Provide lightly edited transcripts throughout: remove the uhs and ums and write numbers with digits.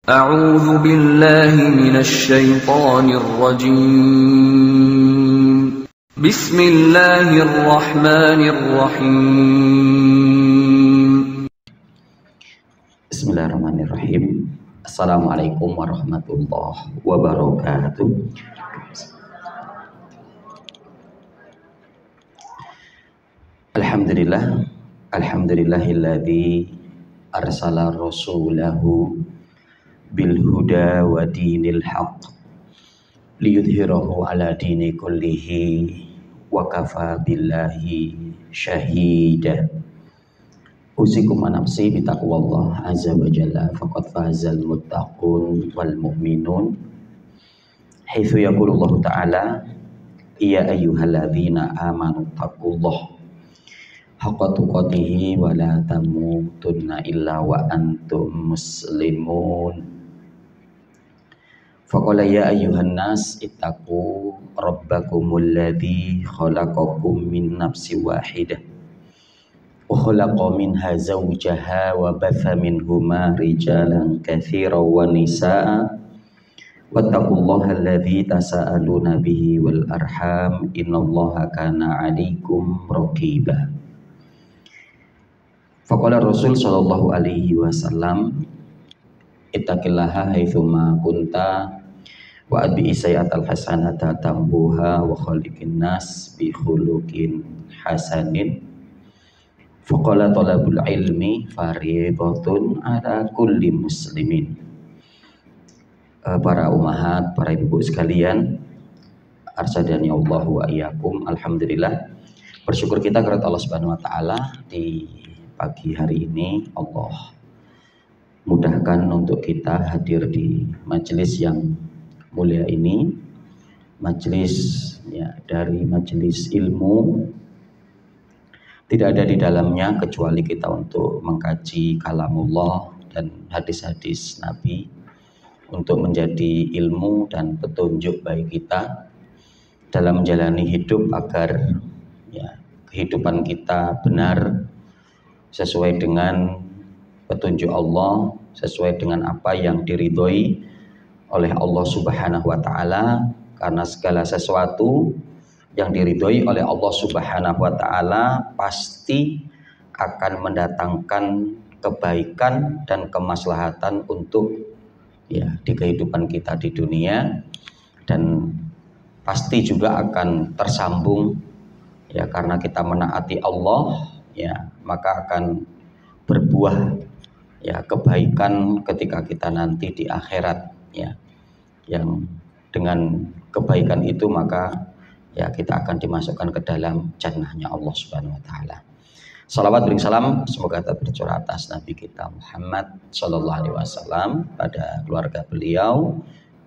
أعوذ بالله من الشيطان الرجيم بسم الله الرحمن الرحيم Bismillahirrahmanirrahim. Assalamualaikum warahmatullahi wabarakatuh. Alhamdulillahilladzi arsala rasulahu bil huda wa dinil haqq liyudhhirahu ala dini kullihi wa kafa billahi syahida. Usikum nafsi bitaqwallah azza wa jalla faqad fazal muttaqun wal mu'minun. Haitsu yaqulullahu ta'ala ya ayyuhalladzina amanu taqullaha haqqa tuqatih wa la tamutunna illa wa antum muslimun. Faqala ya ayyuhan nas ittaqu rabbakumul ladzi khalaqakum min nafsin wahidah wa khalaqa minha zawjaha wa batha minhuma rijalan katsiran wa nisaa'a wattaqullaha alladzi tasaaluna bihi wal arham innallaha kana 'alaikum raqiba. Faqala Rasul sallallahu alaihi wasallam ittaqillaha haitsuma kunta wa adbi sayyatal hasanata tambuha wa khaliqin nas bi khuluqin hasanin. Faqala talabul ilmi fariidatun ala kulli muslimin. Para ummahat, para ibu sekalian, arsyadani Allah wa iyyakum. Alhamdulillah, bersyukur kita kepada Allah Subhanahu wa taala di pagi hari ini Allah mudahkan untuk kita hadir di majelis yang mulia ini, majelis dari majelis ilmu. Tidak ada di dalamnya kecuali kita untuk mengkaji kalamullah dan hadis-hadis Nabi untuk menjadi ilmu dan petunjuk bagi kita dalam menjalani hidup agar kehidupan kita benar sesuai dengan petunjuk Allah, sesuai dengan apa yang diridhoi oleh Allah Subhanahu wa taala, karena segala sesuatu yang diridhoi oleh Allah Subhanahu wa taala pasti akan mendatangkan kebaikan dan kemaslahatan untuk di kehidupan kita di dunia, dan pasti juga akan tersambung karena kita menaati Allah maka akan berbuah kebaikan ketika kita nanti di akhirat yang dengan kebaikan itu maka kita akan dimasukkan ke dalam jannahnya Allah Subhanahu wa taala. Salawat beri salam semoga tercurah atas Nabi kita Muhammad sallallahu alaihi wasallam, pada keluarga beliau,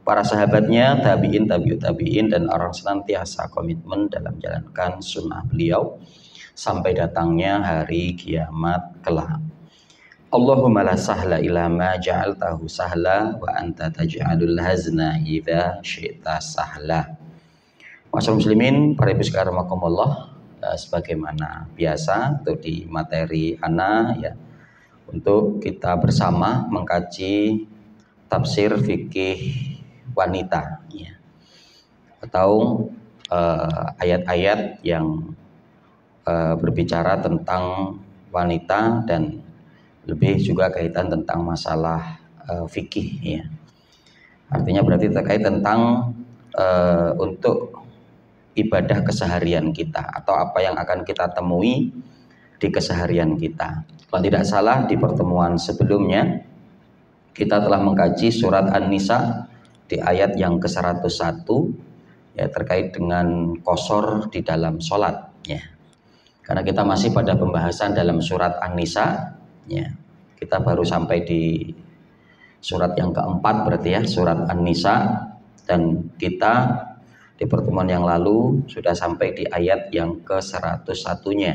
para sahabatnya, tabi'in, tabi'ut tabi'in, dan orang senantiasa komitmen dalam menjalankan sunnah beliau sampai datangnya hari kiamat kelak. Allahumma la sahla illa ma ja'altahu sahla wa anta taj'alul hazna idza syi'ta sahla. Masyaallah muslimin, para ibu sekalian rahimakumullah, sebagaimana biasa untuk di materi ana untuk kita bersama mengkaji tafsir fikih wanita atau ayat-ayat yang berbicara tentang wanita dan lebih juga kaitan tentang masalah fikih Artinya berarti terkait tentang untuk ibadah keseharian kita atau apa yang akan kita temui di keseharian kita. Kalau tidak salah di pertemuan sebelumnya kita telah mengkaji surat An-Nisa di ayat yang ke-101 terkait dengan qasar di dalam sholat Karena kita masih pada pembahasan dalam surat An-Nisa kita baru sampai di surat yang keempat berarti surat An-Nisa, dan kita di pertemuan yang lalu sudah sampai di ayat yang ke-101-nya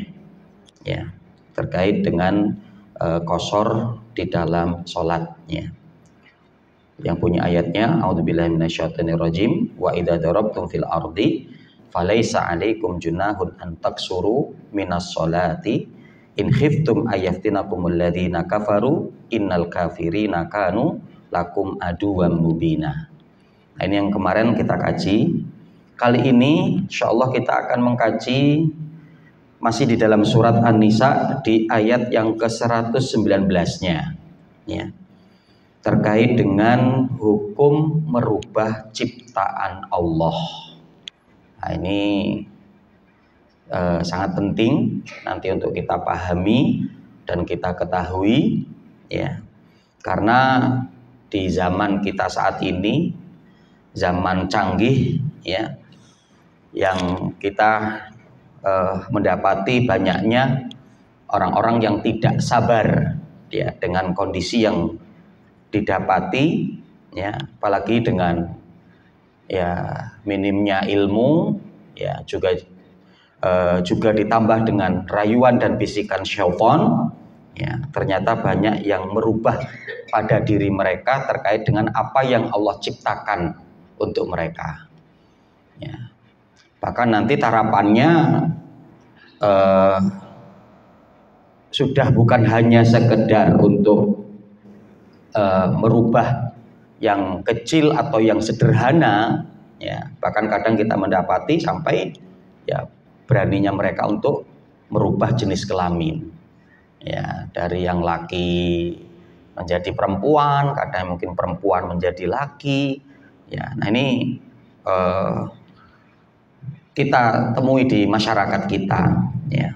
terkait dengan qasar di dalam sholatnya. Yang punya ayatnya, a'udzubillahi minasyaitonirrajim, wa idza darabtum fil ardi falaisa 'alaikum junahun an taksuru minas sholati in khiftum ayaftinakumul ladzina kafaru innal kafirina kanu lakum aduwwam mubina. Nah, ini yang kemarin kita kaji. Kali ini insyaallah kita akan mengkaji masih di dalam surat An-Nisa di ayat yang ke-119-nya ya. Terkait dengan hukum merubah ciptaan Allah. Nah, ini sangat penting nanti untuk kita pahami dan kita ketahui ya. Karena di zaman kita saat ini, zaman canggih ya, yang kita mendapati banyaknya orang-orang yang tidak sabar ya dengan kondisi yang didapati ya, apalagi dengan ya minimnya ilmu ya, juga ditambah dengan rayuan dan bisikan syaitan ya, ternyata banyak yang merubah pada diri mereka terkait dengan apa yang Allah ciptakan untuk mereka ya. Bahkan nanti tarapannya sudah bukan hanya sekedar untuk merubah yang kecil atau yang sederhana ya, bahkan kadang kita mendapati sampai ya beraninya mereka untuk merubah jenis kelamin ya, dari yang laki menjadi perempuan, kadang mungkin perempuan menjadi laki ya. Nah, ini kita temui di masyarakat kita ya.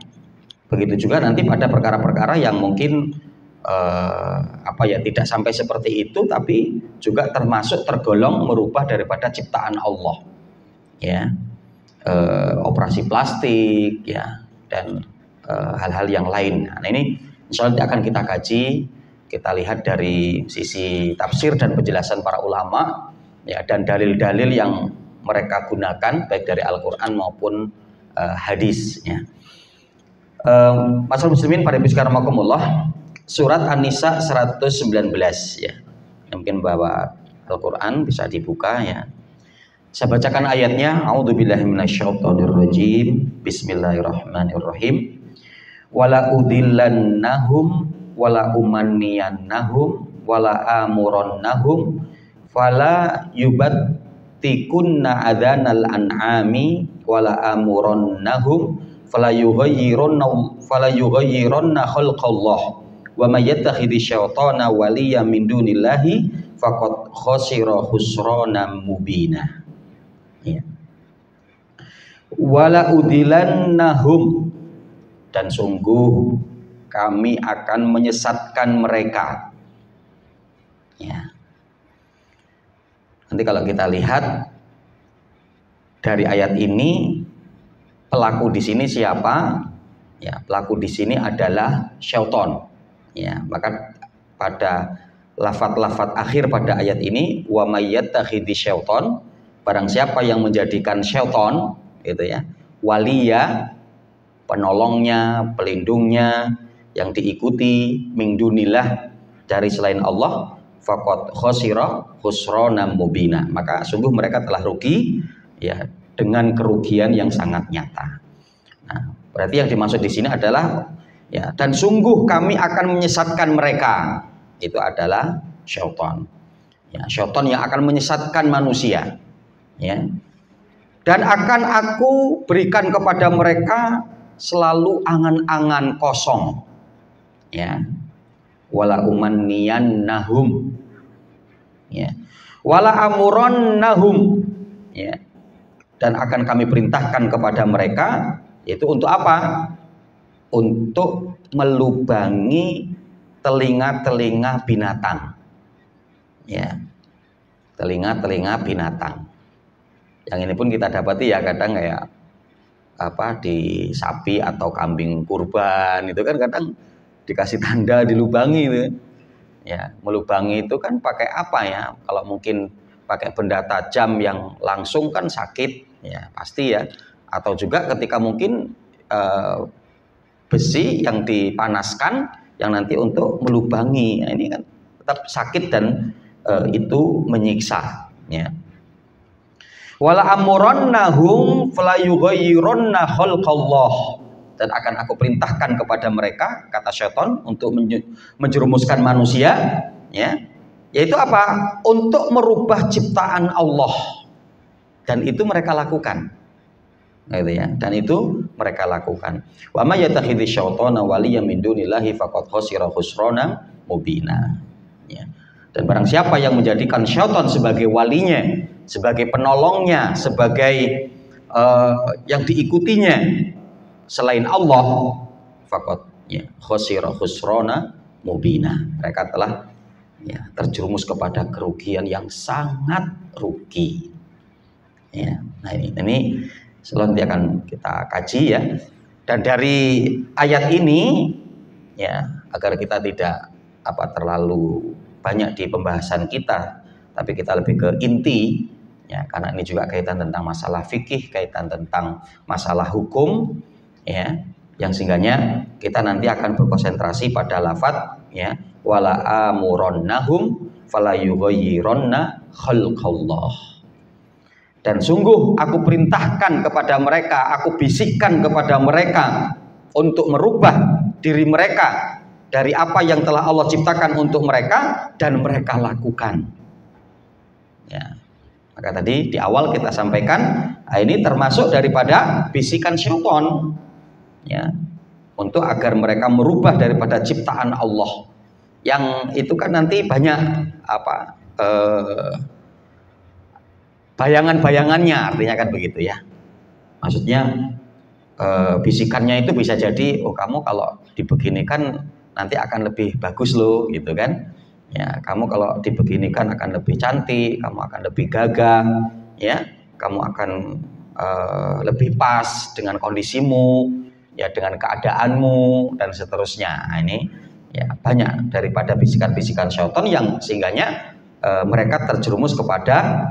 Begitu juga nanti pada perkara-perkara yang mungkin tidak sampai seperti itu, tapi juga termasuk tergolong merubah daripada ciptaan Allah ya, operasi plastik ya, dan hal-hal yang lain. Nah, ini insya Allah akan kita kaji, kita lihat dari sisi tafsir dan penjelasan para ulama ya, dan dalil-dalil yang mereka gunakan baik dari Al-Quran maupun hadis ya. Masyaallah muslimin para bismillahirrahmanirrahim, surat An-Nisa 119 ya. Mungkin bawa Al-Quran bisa dibuka ya. Saya bacakan ayatnya. A'udzubillahi minasyaitonirrajim. Bismillahirrahmanirrahim. Wala udillannahum wala umanniyannahum wala amurannahum fala yubattikunna adhanal an'ami wala amurannahum fala yughayyirunna khalqallah wa may yattakhidhi syaitana waliya min dunillahi faqad khasira khusranan mubina ya. Wala udilannahum, dan sungguh kami akan menyesatkan mereka ya. Nanti kalau kita lihat dari ayat ini, pelaku di sini siapa? Ya, pelaku di sini adalah syaitan. Ya, maka pada lafaz-lafaz akhir pada ayat ini, wa may yattakhidhi syaitan, barang siapa yang menjadikan syaitan gitu ya, waliya, penolongnya, pelindungnya, yang diikuti min dunillah, dari selain Allah, faqad khasira khusranan mubina, maka sungguh mereka telah rugi ya, dengan kerugian yang sangat nyata. Nah, berarti yang dimaksud di sini adalah ya, dan sungguh kami akan menyesatkan mereka, itu adalah syaitan. Ya, syaitan yang akan menyesatkan manusia. Ya. Dan akan aku berikan kepada mereka selalu angan-angan kosong. Ya. Wala umanniyannahum. Ya. Wala amurannahum. Ya. Dan akan kami perintahkan kepada mereka, yaitu untuk apa? Untuk melubangi telinga-telinga binatang ya, telinga-telinga binatang. Yang ini pun kita dapati ya, kadang kayak di sapi atau kambing kurban itu kan kadang dikasih tanda dilubangi itu ya. Melubangi itu kan pakai apa ya? Kalau mungkin pakai benda tajam yang langsung kan sakit ya pasti ya, atau juga ketika mungkin besi yang dipanaskan yang nanti untuk melubangi, nah, ini kan tetap sakit dan itu menyiksa ya. Wala amurannahum fala yughayyirunna khalqallah, dan akan aku perintahkan kepada mereka, kata syaitan, untuk menjerumuskan manusia ya, Yaitu apa? Untuk merubah ciptaan Allah. Dan itu mereka lakukan. Gitu ya. Dan itu mereka lakukan. Wa may yattakhidhi syaitana waliyyan min dunillahi faqad khasira khusrana mubina. Ya. Dan barang siapa yang menjadikan syaitan sebagai walinya, sebagai penolongnya, sebagai yang diikutinya selain Allah, faqad ya khasira khusrana mubina. Mereka telah ya terjerumus kepada kerugian yang sangat rugi. Ya. Nah ini nanti akan kita kaji ya. Dan dari ayat ini ya, agar kita tidak terlalu banyak di pembahasan kita, tapi kita lebih ke inti ya, karena ini juga kaitan tentang masalah fikih, kaitan tentang masalah hukum ya, yang sehingganya kita nanti akan berkonsentrasi pada lafadz ya, wala amurannahum fala yughayyirunna khalqallah. Dan sungguh aku perintahkan kepada mereka, aku bisikkan kepada mereka untuk merubah diri mereka dari apa yang telah Allah ciptakan untuk mereka, dan mereka lakukan. Ya. Maka tadi di awal kita sampaikan, ini termasuk daripada bisikan syaitan, ya, untuk agar mereka merubah daripada ciptaan Allah. Yang itu kan nanti banyak bayangan-bayangannya, artinya kan begitu ya. Maksudnya bisikannya itu bisa jadi, oh kamu kalau dibeginikan nanti akan lebih bagus loh, gitu kan. Ya, kamu kalau dibeginikan akan lebih cantik, kamu akan lebih gagah, ya, kamu akan lebih pas dengan kondisimu, ya, dengan keadaanmu dan seterusnya. Nah, ini ya banyak daripada bisikan-bisikan syaitan yang sehingganya mereka terjerumus kepada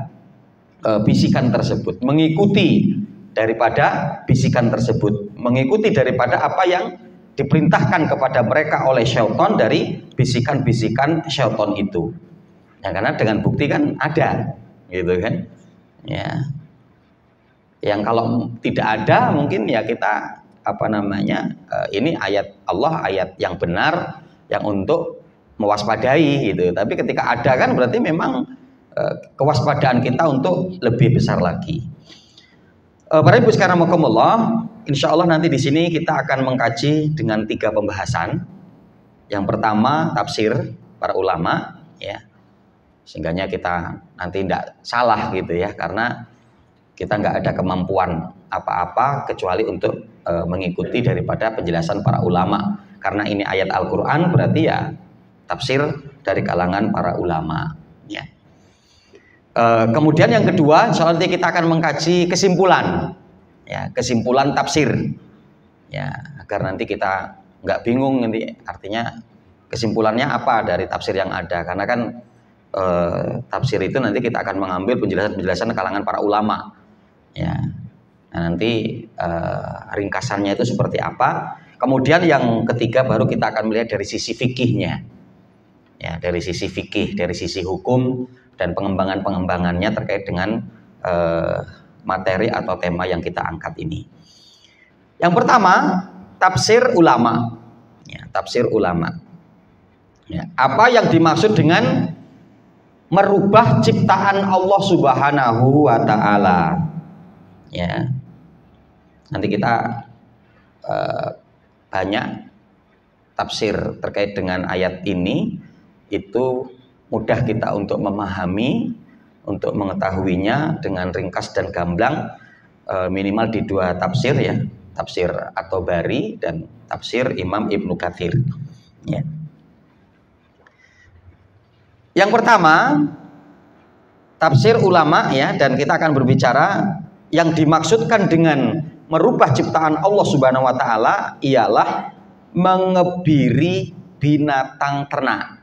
bisikan tersebut, mengikuti daripada bisikan tersebut, mengikuti daripada apa yang diperintahkan kepada mereka oleh syaitan dari bisikan-bisikan syaitan itu. Ya, karena dengan bukti kan ada, gitu kan? Ya. Yang kalau tidak ada mungkin ya kita ini ayat Allah, ayat yang benar yang untuk mewaspadai gitu. Tapi ketika ada kan berarti memang kewaspadaan kita untuk lebih besar lagi. Para ibu sekarang makumullah, insya Allah nanti di sini kita akan mengkaji dengan 3 pembahasan. Yang pertama tafsir para ulama, ya, sehingganya kita nanti tidak salah gitu ya, karena kita nggak ada kemampuan apa-apa kecuali untuk mengikuti daripada penjelasan para ulama. Karena ini ayat Al-Quran, berarti ya tafsir dari kalangan para ulama. Ya. Kemudian yang kedua, insya Allah nanti kita akan mengkaji kesimpulan, ya, kesimpulan tafsir, ya, agar nanti kita nggak bingung nanti artinya kesimpulannya apa dari tafsir yang ada, karena kan tafsir itu nanti kita akan mengambil penjelasan-penjelasan kalangan para ulama, ya. Nah, nanti ringkasannya itu seperti apa. Kemudian yang ketiga baru kita akan melihat dari sisi fikihnya, ya, dari sisi fikih, dari sisi hukum dan pengembangannya terkait dengan materi atau tema yang kita angkat ini. Yang pertama, tafsir ulama. Ya, tafsir ulama. Ya, apa yang dimaksud dengan merubah ciptaan Allah Subhanahu wa Ta'ala? Ya, nanti kita banyak tafsir terkait dengan ayat ini, itu mudah kita untuk memahami, untuk mengetahuinya dengan ringkas dan gamblang, minimal di 2 tafsir ya, tafsir At-Tabari dan tafsir Imam Ibnu Katsir. Ya. Yang pertama tafsir ulama ya, dan kita akan berbicara yang dimaksudkan dengan merubah ciptaan Allah Subhanahu wa Ta'ala ialah mengebiri binatang ternak.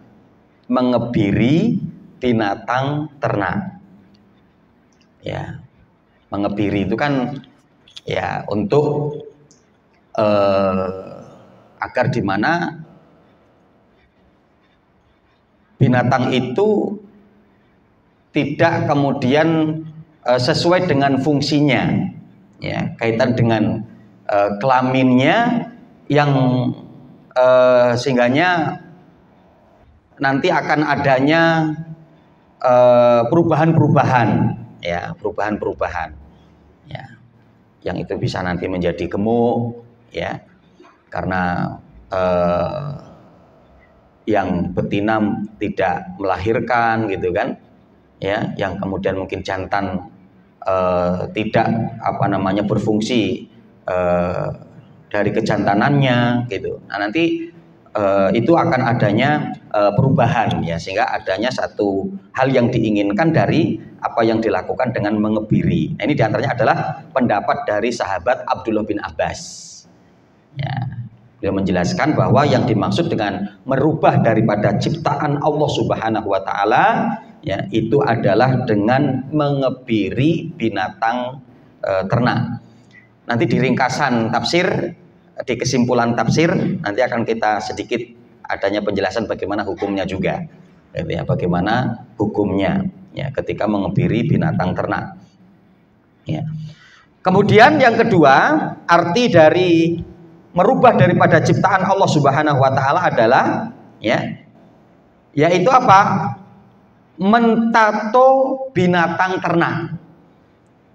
Mengebiri binatang ternak, ya, mengebiri itu kan ya untuk agar di mana binatang itu tidak kemudian sesuai dengan fungsinya, ya, kaitan dengan kelaminnya yang sehingganya nanti akan adanya perubahan-perubahan, ya, perubahan-perubahan, ya, yang itu bisa nanti menjadi gemuk, ya, karena yang betina tidak melahirkan, gitu kan, ya, yang kemudian mungkin jantan tidak berfungsi dari kejantanannya, gitu. Nah, nanti itu akan adanya perubahan, ya, sehingga adanya satu hal yang diinginkan dari apa yang dilakukan dengan mengebiri. Nah, ini diantaranya adalah pendapat dari sahabat Abdullah bin Abbas, ya. Beliau menjelaskan bahwa yang dimaksud dengan merubah daripada ciptaan Allah Subhanahu wa taala, ya, itu adalah dengan mengebiri binatang ternak. Nanti di ringkasan tafsir, di kesimpulan tafsir, nanti akan kita sedikit adanya penjelasan bagaimana hukumnya juga, ya, bagaimana hukumnya, ya, ketika mengebiri binatang ternak, ya. Kemudian yang kedua, arti dari merubah daripada ciptaan Allah Subhanahu wa taala adalah, ya, yaitu apa? Mentato binatang ternak,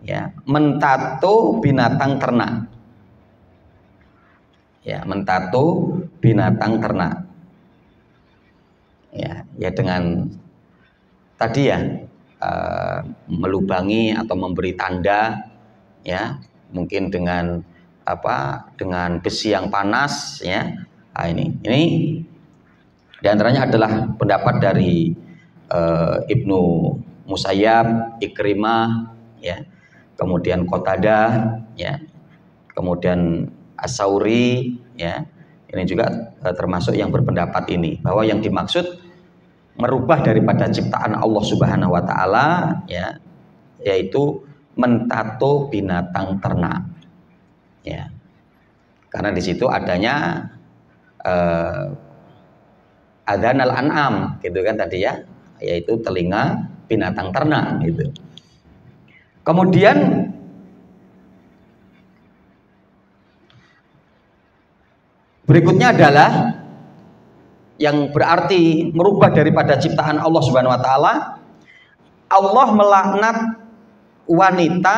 ya, mentato binatang ternak, ya, mentato binatang ternak, ya, ya, dengan tadi, ya, melubangi atau memberi tanda, ya, mungkin dengan dengan besi yang panas, ya. Nah, ini diantaranya adalah pendapat dari Ibnu Musayyab, Ikrimah, ya, kemudian Qatadah, ya, kemudian As-Sauri, ya. Ini juga termasuk yang berpendapat ini, bahwa yang dimaksud merubah daripada ciptaan Allah Subhanahu wa taala, ya, yaitu mentato binatang ternak, ya. Karena di situ adanya adhanal an'am, gitu kan tadi, ya, yaitu telinga binatang ternak, gitu. Kemudian berikutnya adalah yang berarti merubah daripada ciptaan Allah Subhanahu wa taala. Allah melaknat wanita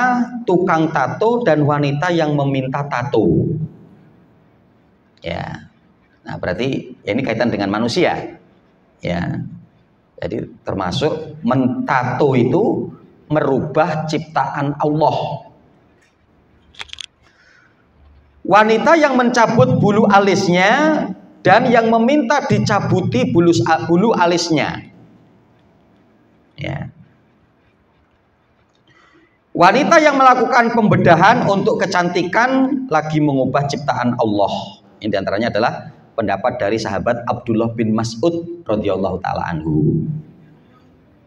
tukang tato dan wanita yang meminta tato, ya. Nah, berarti ya ini kaitan dengan manusia, ya. Jadi termasuk mentato itu merubah ciptaan Allah. Wanita yang mencabut bulu alisnya dan yang meminta dicabuti bulu alisnya, ya. Wanita yang melakukan pembedahan untuk kecantikan lagi mengubah ciptaan Allah. Ini diantaranya adalah pendapat dari sahabat Abdullah bin Mas'ud radhiyallahu taala anhu,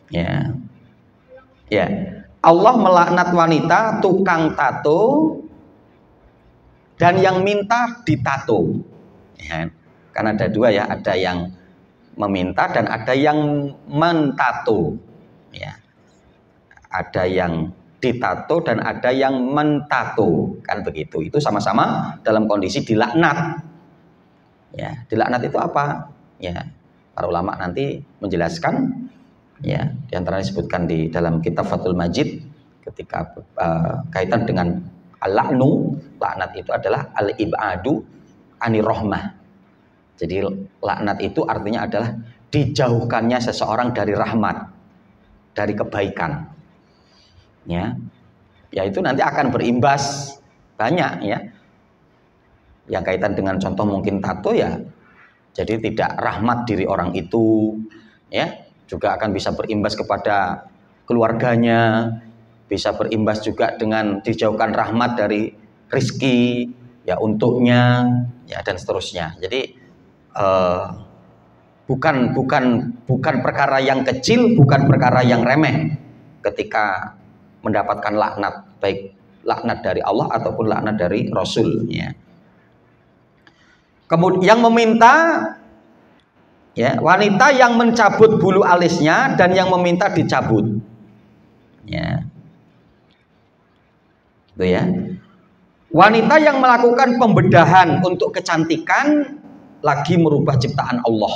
ya. Ya, Allah melaknat wanita tukang tato dan yang minta ditato, ya. Karena ada dua, ya, ada yang meminta dan ada yang mentato, ya. Ada yang ditato dan ada yang mentato, kan begitu. Itu sama-sama dalam kondisi dilaknat, ya. Dilaknat itu apa? Ya, para ulama nanti menjelaskan, ya. Di antaranya disebutkan di dalam kitab Fathul Majid ketika kaitan dengan al-la'nu. Laknat itu adalah al-ibadu anir rahmah. Jadi laknat itu artinya adalah dijauhkannya seseorang dari rahmat, dari kebaikan, ya. Ya, itu nanti akan berimbas banyak, ya. Yang kaitan dengan contoh mungkin tato, ya. Jadi tidak rahmat diri orang itu, ya. Juga akan bisa berimbas kepada keluarganya, bisa berimbas juga dengan dijauhkan rahmat dari rizki, ya, untuknya, ya, dan seterusnya. Jadi bukan perkara yang kecil, bukan perkara yang remeh ketika mendapatkan laknat, baik laknat dari Allah ataupun laknat dari Rasul, ya. Kemudian yang meminta, ya, wanita yang mencabut bulu alisnya dan yang meminta dicabut, ya. Itu, ya. Wanita yang melakukan pembedahan untuk kecantikan lagi merubah ciptaan Allah.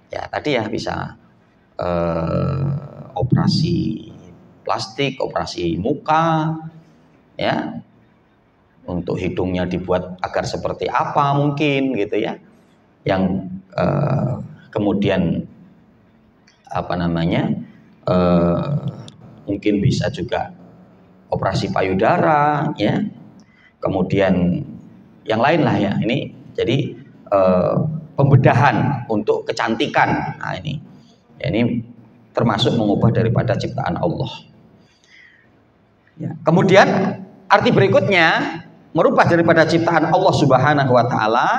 Ya, tadi, ya, bisa operasi plastik, operasi muka, ya, untuk hidungnya dibuat agar seperti apa mungkin gitu ya, yang kemudian apa namanya mungkin bisa juga operasi payudara, ya, kemudian yang lain lah ya. Ini jadi pembedahan untuk kecantikan. Nah ini, ya, ini termasuk mengubah daripada ciptaan Allah. Ya. Kemudian arti berikutnya merubah daripada ciptaan Allah Subhanahu wa taala,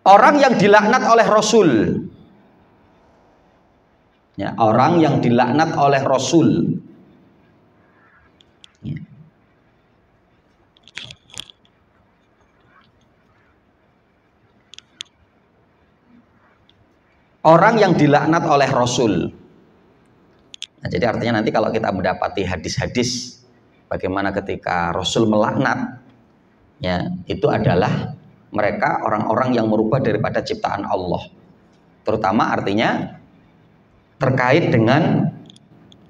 orang yang dilaknat oleh Rasul. Ya, orang yang dilaknat oleh Rasul. Ya. Orang yang dilaknat oleh Rasul. Nah, jadi artinya nanti kalau kita mendapati hadis-hadis bagaimana ketika Rasul melaknat, ya, itu adalah mereka orang-orang yang merubah daripada ciptaan Allah. Terutama artinya terkait dengan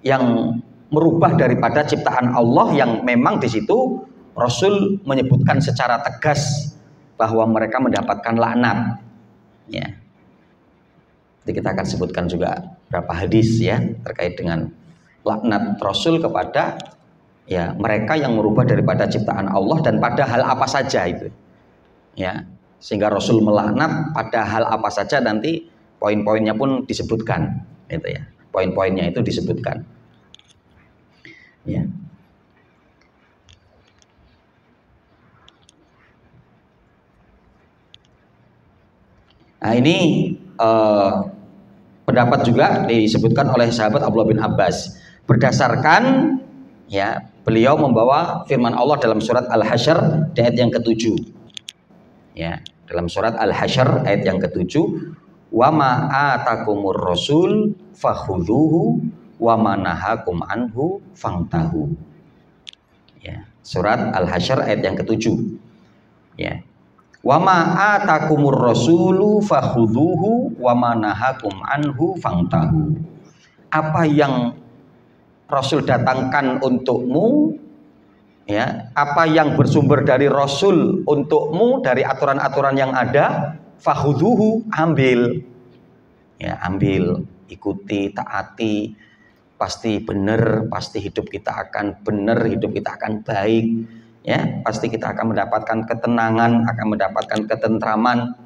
yang merubah daripada ciptaan Allah yang memang di situ Rasul menyebutkan secara tegas bahwa mereka mendapatkan laknat. Ya. Jadi kita akan sebutkan juga beberapa hadis ya terkait dengan laknat Rasul kepada ya mereka yang merubah daripada ciptaan Allah dan pada hal apa saja itu. Ya, sehingga Rasul melaknat pada hal apa saja nanti poin-poinnya pun disebutkan gitu ya. Poin-poinnya itu disebutkan. Ya. Nah, ini pendapat juga disebutkan oleh sahabat Abdullah bin Abbas berdasarkan ya beliau membawa firman Allah dalam surat Al-Hasyr ayat yang ke-7. Ya, dalam surat Al-Hasyr ayat yang ke-7, wa ma atakumur rasul fakhudhuhu wa ma nahakum anhu fangtahu. Ya, surat Al-Hasyr ayat yang ke-7. Ya. Wa ma atakumur rasulu fakhudhuhu wa ma nahakum anhu fangtahu. Apa yang Rasul datangkan untukmu, ya, apa yang bersumber dari Rasul untukmu dari aturan-aturan yang ada, fakhudhuhu, ambil. Ya, ambil, ikuti, taati, pasti benar, pasti hidup kita akan benar, hidup kita akan baik. Ya, pasti kita akan mendapatkan ketenangan, akan mendapatkan ketentraman.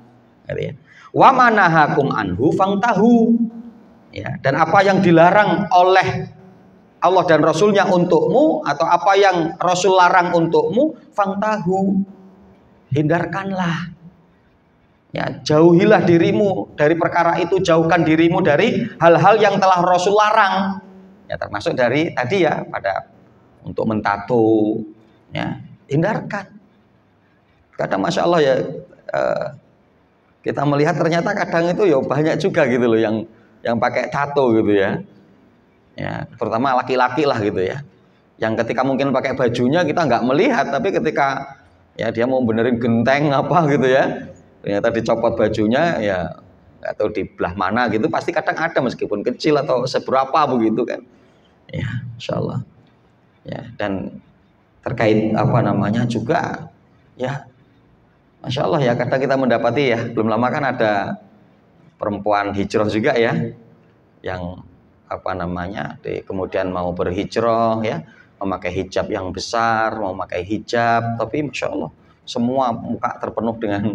Gitu ya. Wa manahakum anhu fangtahu. Ya, dan apa yang dilarang oleh Allah dan Rasulnya untukmu atau apa yang Rasul larang untukmu, fangtahu, hindarkanlah. Ya, jauhilah dirimu dari perkara itu, jauhkan dirimu dari hal-hal yang telah Rasul larang. Ya, termasuk dari tadi ya pada untuk mentato. Ya, hindarkan. Kadang masya Allah ya kita melihat ternyata kadang itu ya banyak juga gitu loh yang pakai tato gitu ya. Ya, terutama laki-laki lah gitu ya. Yang ketika mungkin pakai bajunya kita nggak melihat, tapi ketika ya dia mau benerin genteng apa gitu ya, ternyata dicopot bajunya ya atau di belah mana gitu pasti kadang ada meskipun kecil atau seberapa begitu kan. Ya, insya Allah. Ya, dan terkait apa namanya juga ya masya Allah ya kadang kita mendapati ya belum lama kan ada perempuan hijrah juga ya yang apa namanya kemudian mau berhijrah ya memakai hijab yang besar, mau memakai hijab tapi masya Allah semua muka terpenuh dengan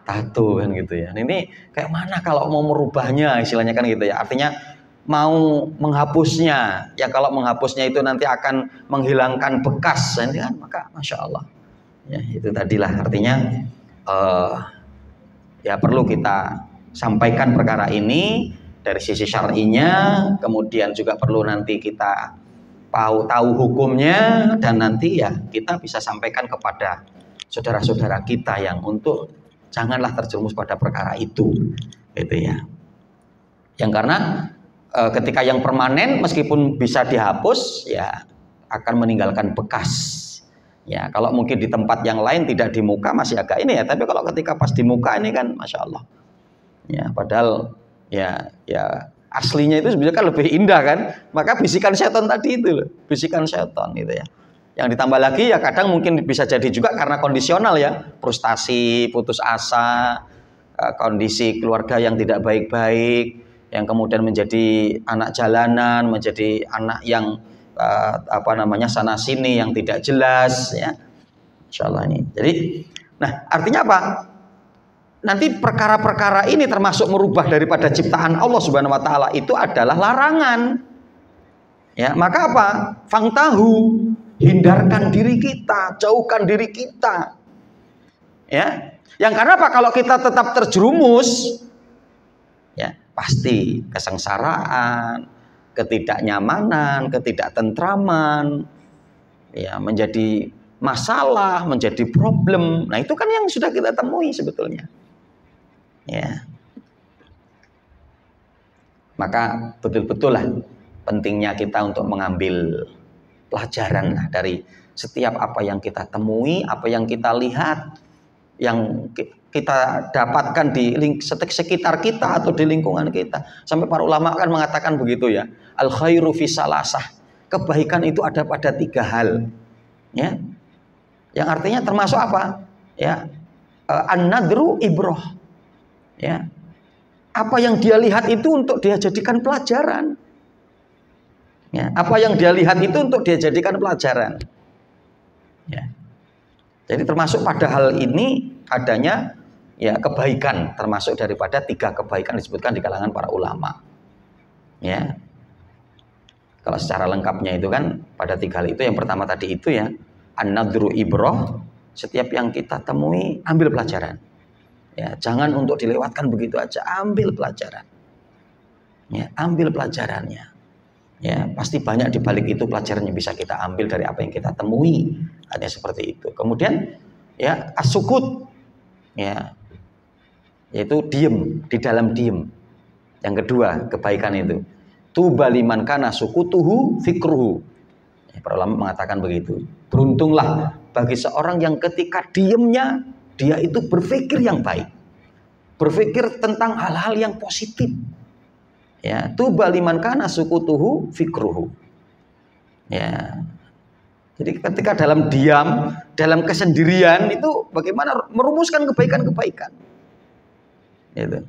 tato kan gitu ya. Ini kayak mana kalau mau merubahnya istilahnya kan gitu ya, artinya mau menghapusnya ya, kalau menghapusnya itu nanti akan menghilangkan bekas ini kan, maka masya Allah ya itu tadilah artinya ya perlu kita sampaikan perkara ini dari sisi syar'inya, kemudian juga perlu nanti kita tahu hukumnya dan nanti ya kita bisa sampaikan kepada saudara-saudara kita yang untuk janganlah terjerumus pada perkara itu gitu ya, yang karena ketika yang permanen meskipun bisa dihapus ya akan meninggalkan bekas ya. Kalau mungkin di tempat yang lain tidak di muka masih agak ini ya, tapi kalau ketika pas di muka ini kan masya Allah ya, padahal ya aslinya itu sebenarnya kan lebih indah kan. Maka bisikan setan tadi itu loh, bisikan setan gitu ya. Yang ditambah lagi ya kadang mungkin bisa jadi juga karena kondisional ya, frustasi, putus asa, kondisi keluarga yang tidak baik-baik, yang kemudian menjadi anak jalanan, menjadi anak yang sana sini yang tidak jelas ya. Insyaallah ini. Jadi, nah artinya apa? Nanti perkara-perkara ini termasuk merubah daripada ciptaan Allah Subhanahu wa taala itu adalah larangan. Ya, maka apa? Fangtahu, hindarkan diri kita, jauhkan diri kita. Ya. Yang karena apa? Kalau kita tetap terjerumus ya, pasti kesengsaraan, ketidaknyamanan, ketidaktentraman, ya menjadi masalah, menjadi problem. Nah itu kan yang sudah kita temui sebetulnya. Ya, maka betul-betul lah pentingnya kita untuk mengambil pelajaran dari setiap apa yang kita temui, apa yang kita lihat, yang kita dapatkan di sekitar kita atau di lingkungan kita. Sampai para ulama kan mengatakan begitu ya, al khairu fi salasah, kebaikan itu ada pada 3 hal ya, yang artinya termasuk apa ya, an-nadru ibroh ya, apa yang dia lihat itu untuk dia jadikan pelajaran ya, apa yang dia lihat itu untuk dia jadikan pelajaran ya. Jadi termasuk pada hal ini adanya ya kebaikan, termasuk daripada 3 kebaikan disebutkan di kalangan para ulama. Ya. Kalau secara lengkapnya itu kan pada 3 hal itu, yang pertama tadi itu ya, an-nadru ibroh, setiap yang kita temui ambil pelajaran. Ya, jangan untuk dilewatkan begitu aja, ambil pelajaran. Ya, ambil pelajarannya. Ya, pasti banyak di balik itu pelajaran yang bisa kita ambil dari apa yang kita temui. Artinya seperti itu. Kemudian ya as-sukut, ya, yaitu diem, di dalam diem. Yang kedua kebaikan itu, tuba liman kana sukutuhu fikruhu. Ya, para ulama mengatakan begitu. Beruntunglah bagi seorang yang ketika diemnya dia itu berpikir yang baik, berpikir tentang hal-hal yang positif. Ya, tuba liman kana sukutuhu fikruhu. Ya. Jadi ketika dalam diam, dalam kesendirian itu bagaimana merumuskan kebaikan-kebaikan. Gitu.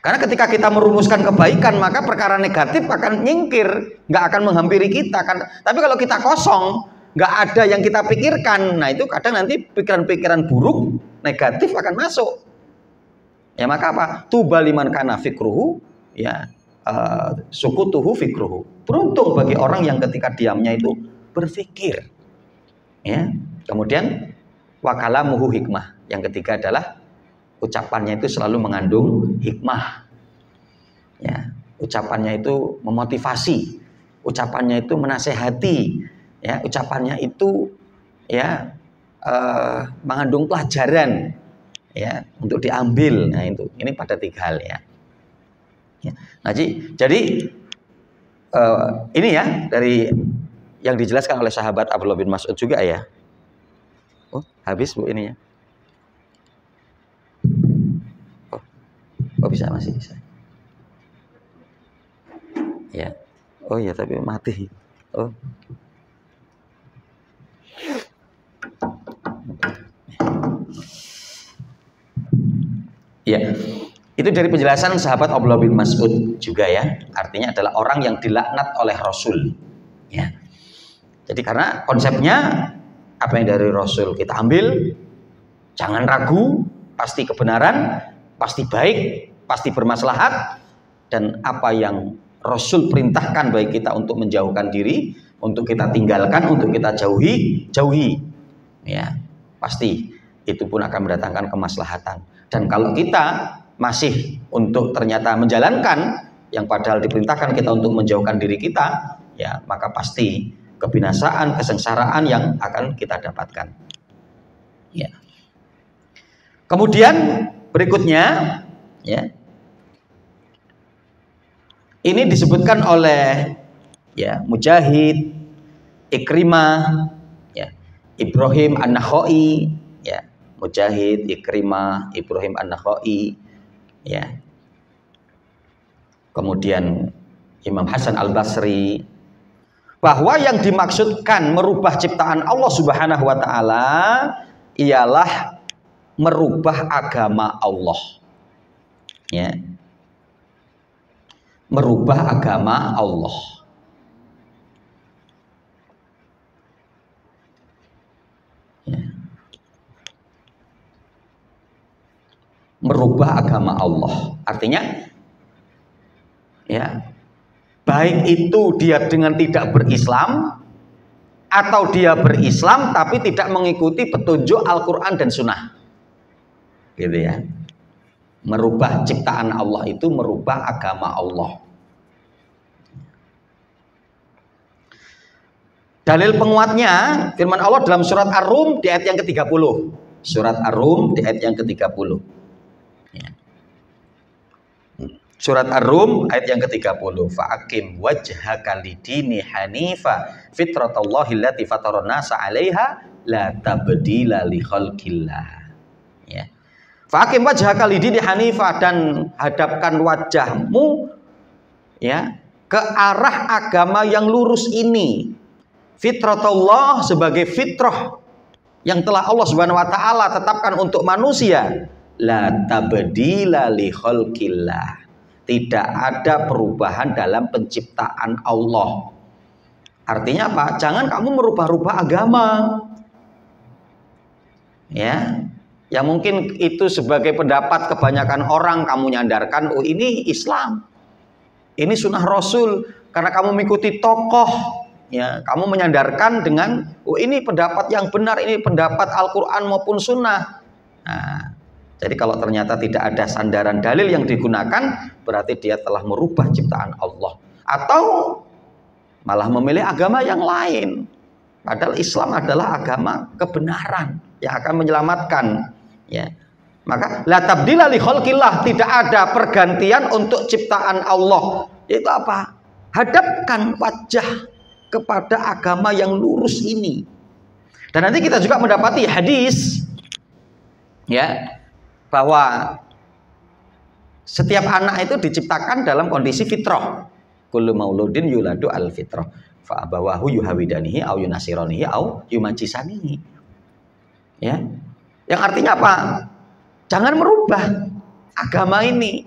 Karena ketika kita merumuskan kebaikan, maka perkara negatif akan nyingkir, nggak akan menghampiri kita kan. Tapi kalau kita kosong, nggak ada yang kita pikirkan, nah itu kadang nanti pikiran-pikiran buruk, negatif akan masuk. Ya maka apa? Tuba liman kana fikruhu, ya sukutuhu fikruhu. Beruntung bagi orang yang ketika diamnya itu berpikir. Ya. Kemudian wakalamuhu hikmah. Yang ketiga adalah ucapannya itu selalu mengandung hikmah. Ya, ucapannya itu memotivasi, ucapannya itu menasehati, ya, ucapannya itu ya mengandung pelajaran, ya, untuk diambil. Nah itu, ini pada 3 hal ya. Ya. Nah, jadi ini ya dari yang dijelaskan oleh sahabat Abdullah bin Mas'ud juga ya. Oh, habis Bu ini ya. Oh bisa, masih bisa. Ya. Oh ya, tapi mati. Oh. Ya. Itu dari penjelasan sahabat Abdullah bin Mas'ud juga ya. Artinya adalah orang yang dilaknat oleh Rasul. Ya. Jadi karena konsepnya apa yang dari Rasul kita ambil, jangan ragu, pasti kebenaran, pasti baik, pasti bermaslahat, dan apa yang Rasul perintahkan baik kita untuk menjauhkan diri, untuk kita tinggalkan, untuk kita jauhi, jauhi. Ya, pasti itu pun akan mendatangkan kemaslahatan. Dan kalau kita masih untuk ternyata menjalankan yang padahal diperintahkan kita untuk menjauhkan diri kita, ya maka pasti kebinasaan, kesengsaraan yang akan kita dapatkan. Ya. Kemudian berikutnya, ya, ini disebutkan oleh ya Mujahid, Ikrimah, ya, Ibrahim An-Nakhai, ya, Mujahid, Ikrimah, Ibrahim An-Nakhai, ya. kemudian Imam Hasan Al-Basri, bahwa yang dimaksudkan merubah ciptaan Allah Subhanahu wa taala ialah merubah agama Allah. Ya. Merubah agama Allah. Ya. Merubah agama Allah. Artinya ya, baik itu dia dengan tidak berislam atau dia berislam tapi tidak mengikuti petunjuk Al-Quran dan Sunnah, gitu ya. Merubah ciptaan Allah itu merubah agama Allah. Dalil penguatnya firman Allah dalam surat Ar-Rum di ayat yang ke-30. Surat Ar-Rum di ayat yang ke-30. Ya. Surat Ar-Rum ayat yang ke-30. Fa'akim wajhaka lidini hanifa fitratallahi allati fataran nasa 'alaiha la tabdila li khalqillah. Ya. Fa'akim wajhaka lidini hanifa, dan hadapkan wajahmu ya ke arah agama yang lurus ini. Fitratullah sebagai fitrah yang telah Allah Subhanahu wa taala tetapkan untuk manusia. La tabdila li khalqillah. Tidak ada perubahan dalam penciptaan Allah. Artinya apa? Jangan kamu merubah-rubah agama. Ya. Ya mungkin itu sebagai pendapat kebanyakan orang, kamu nyandarkan, oh ini Islam. Ini sunnah Rasul karena kamu mengikuti tokoh. Ya, kamu menyandarkan dengan oh ini pendapat yang benar, ini pendapat Al-Quran maupun Sunnah. Nah, jadi kalau ternyata tidak ada sandaran dalil yang digunakan, berarti dia telah merubah ciptaan Allah, atau malah memilih agama yang lain. Padahal Islam adalah agama kebenaran yang akan menyelamatkan. Ya, maka la tabdila li khalqillah, tidak ada pergantian untuk ciptaan Allah. Itu apa? Hadapkan wajah kepada agama yang lurus ini. Dan nanti kita juga mendapati hadis ya, bahwa setiap anak itu diciptakan dalam kondisi fitrah. Kullu mauludin yuladu al fitrah fa abawahu yuhawidanihi au yunasiranihi au yumajisanihi. Ya. Yang artinya apa? Jangan merubah agama ini.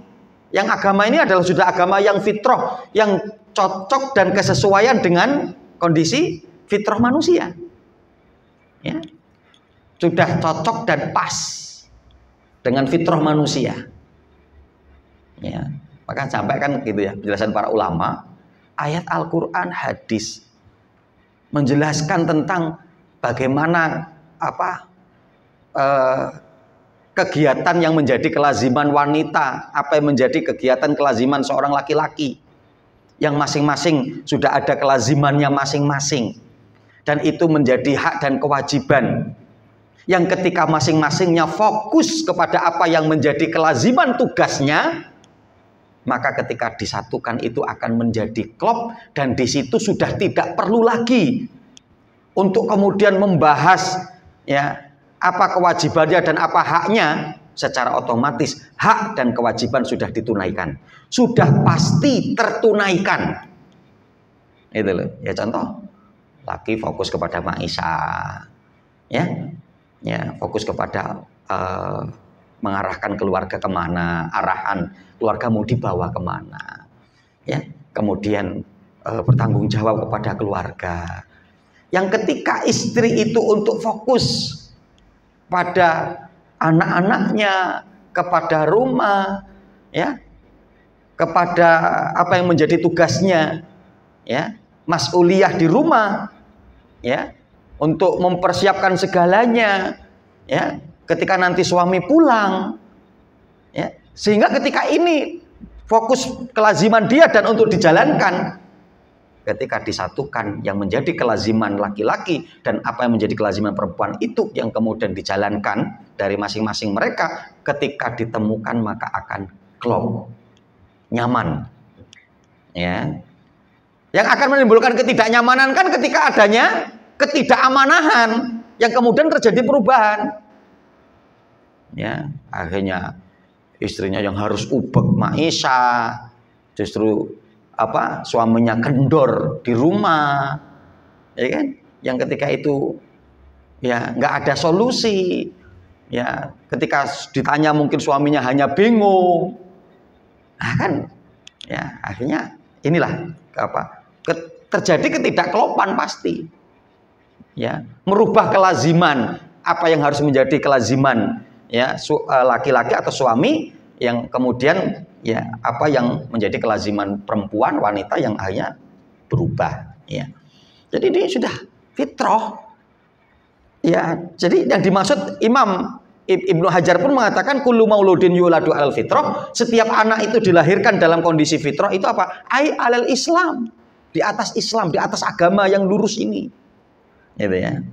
Yang agama ini adalah sudah agama yang fitrah, yang cocok dan kesesuaian dengan kondisi fitrah manusia. Ya. Sudah cocok dan pas dengan fitrah manusia. Ya. Maka sampai kan gitu ya, penjelasan para ulama, ayat Al-Quran, hadis menjelaskan tentang bagaimana kegiatan yang menjadi kelaziman wanita, apa yang menjadi kegiatan kelaziman seorang laki-laki, yang masing-masing sudah ada kelazimannya masing-masing, dan itu menjadi hak dan kewajiban yang ketika masing-masingnya fokus kepada apa yang menjadi kelaziman tugasnya, maka ketika disatukan itu akan menjadi klop, dan di situ sudah tidak perlu lagi untuk kemudian membahas ya apa kewajibannya dan apa haknya. Secara otomatis hak dan kewajiban sudah ditunaikan, sudah pasti tertunaikan. Itu loh. Ya contoh, laki fokus kepada maisha, ya fokus kepada mengarahkan keluarga kemana, arahan keluarga mau dibawa kemana, ya. Kemudian bertanggung jawab kepada keluarga. Yang ketika istri itu untuk fokus pada anak-anaknya, kepada rumah, ya, kepada apa yang menjadi tugasnya, ya, mas'uliyah di rumah, ya, untuk mempersiapkan segalanya, ya, ketika nanti suami pulang, ya, sehingga ketika ini fokus kelaziman dia dan untuk dijalankan. Ketika disatukan yang menjadi kelaziman laki-laki dan apa yang menjadi kelaziman perempuan itu yang kemudian dijalankan dari masing-masing mereka, ketika ditemukan maka akan klop, nyaman. Ya. Yang akan menimbulkan ketidaknyamanan kan ketika adanya ketidakamaнаhan yang kemudian terjadi perubahan. Ya, akhirnya istrinya yang harus ubek maisha, justru suaminya kendor di rumah, ya kan? Yang ketika itu ya nggak ada solusi, ya ketika ditanya mungkin suaminya hanya bingung, nah kan, ya akhirnya inilah terjadi ketidakkelopan pasti, ya merubah kelaziman apa yang harus menjadi kelaziman ya laki-laki atau suami yang kemudian ya apa yang menjadi kelaziman perempuan wanita yang akhirnya berubah, ya. Jadi dia sudah fitrah, ya. Jadi yang dimaksud Imam Ibnu Hajar pun mengatakan kullu mauludin yuladu alal fitrah, setiap anak itu dilahirkan dalam kondisi fitrah itu apa? Ai alal Islam, di atas Islam, di atas agama yang lurus ini, gitu ya.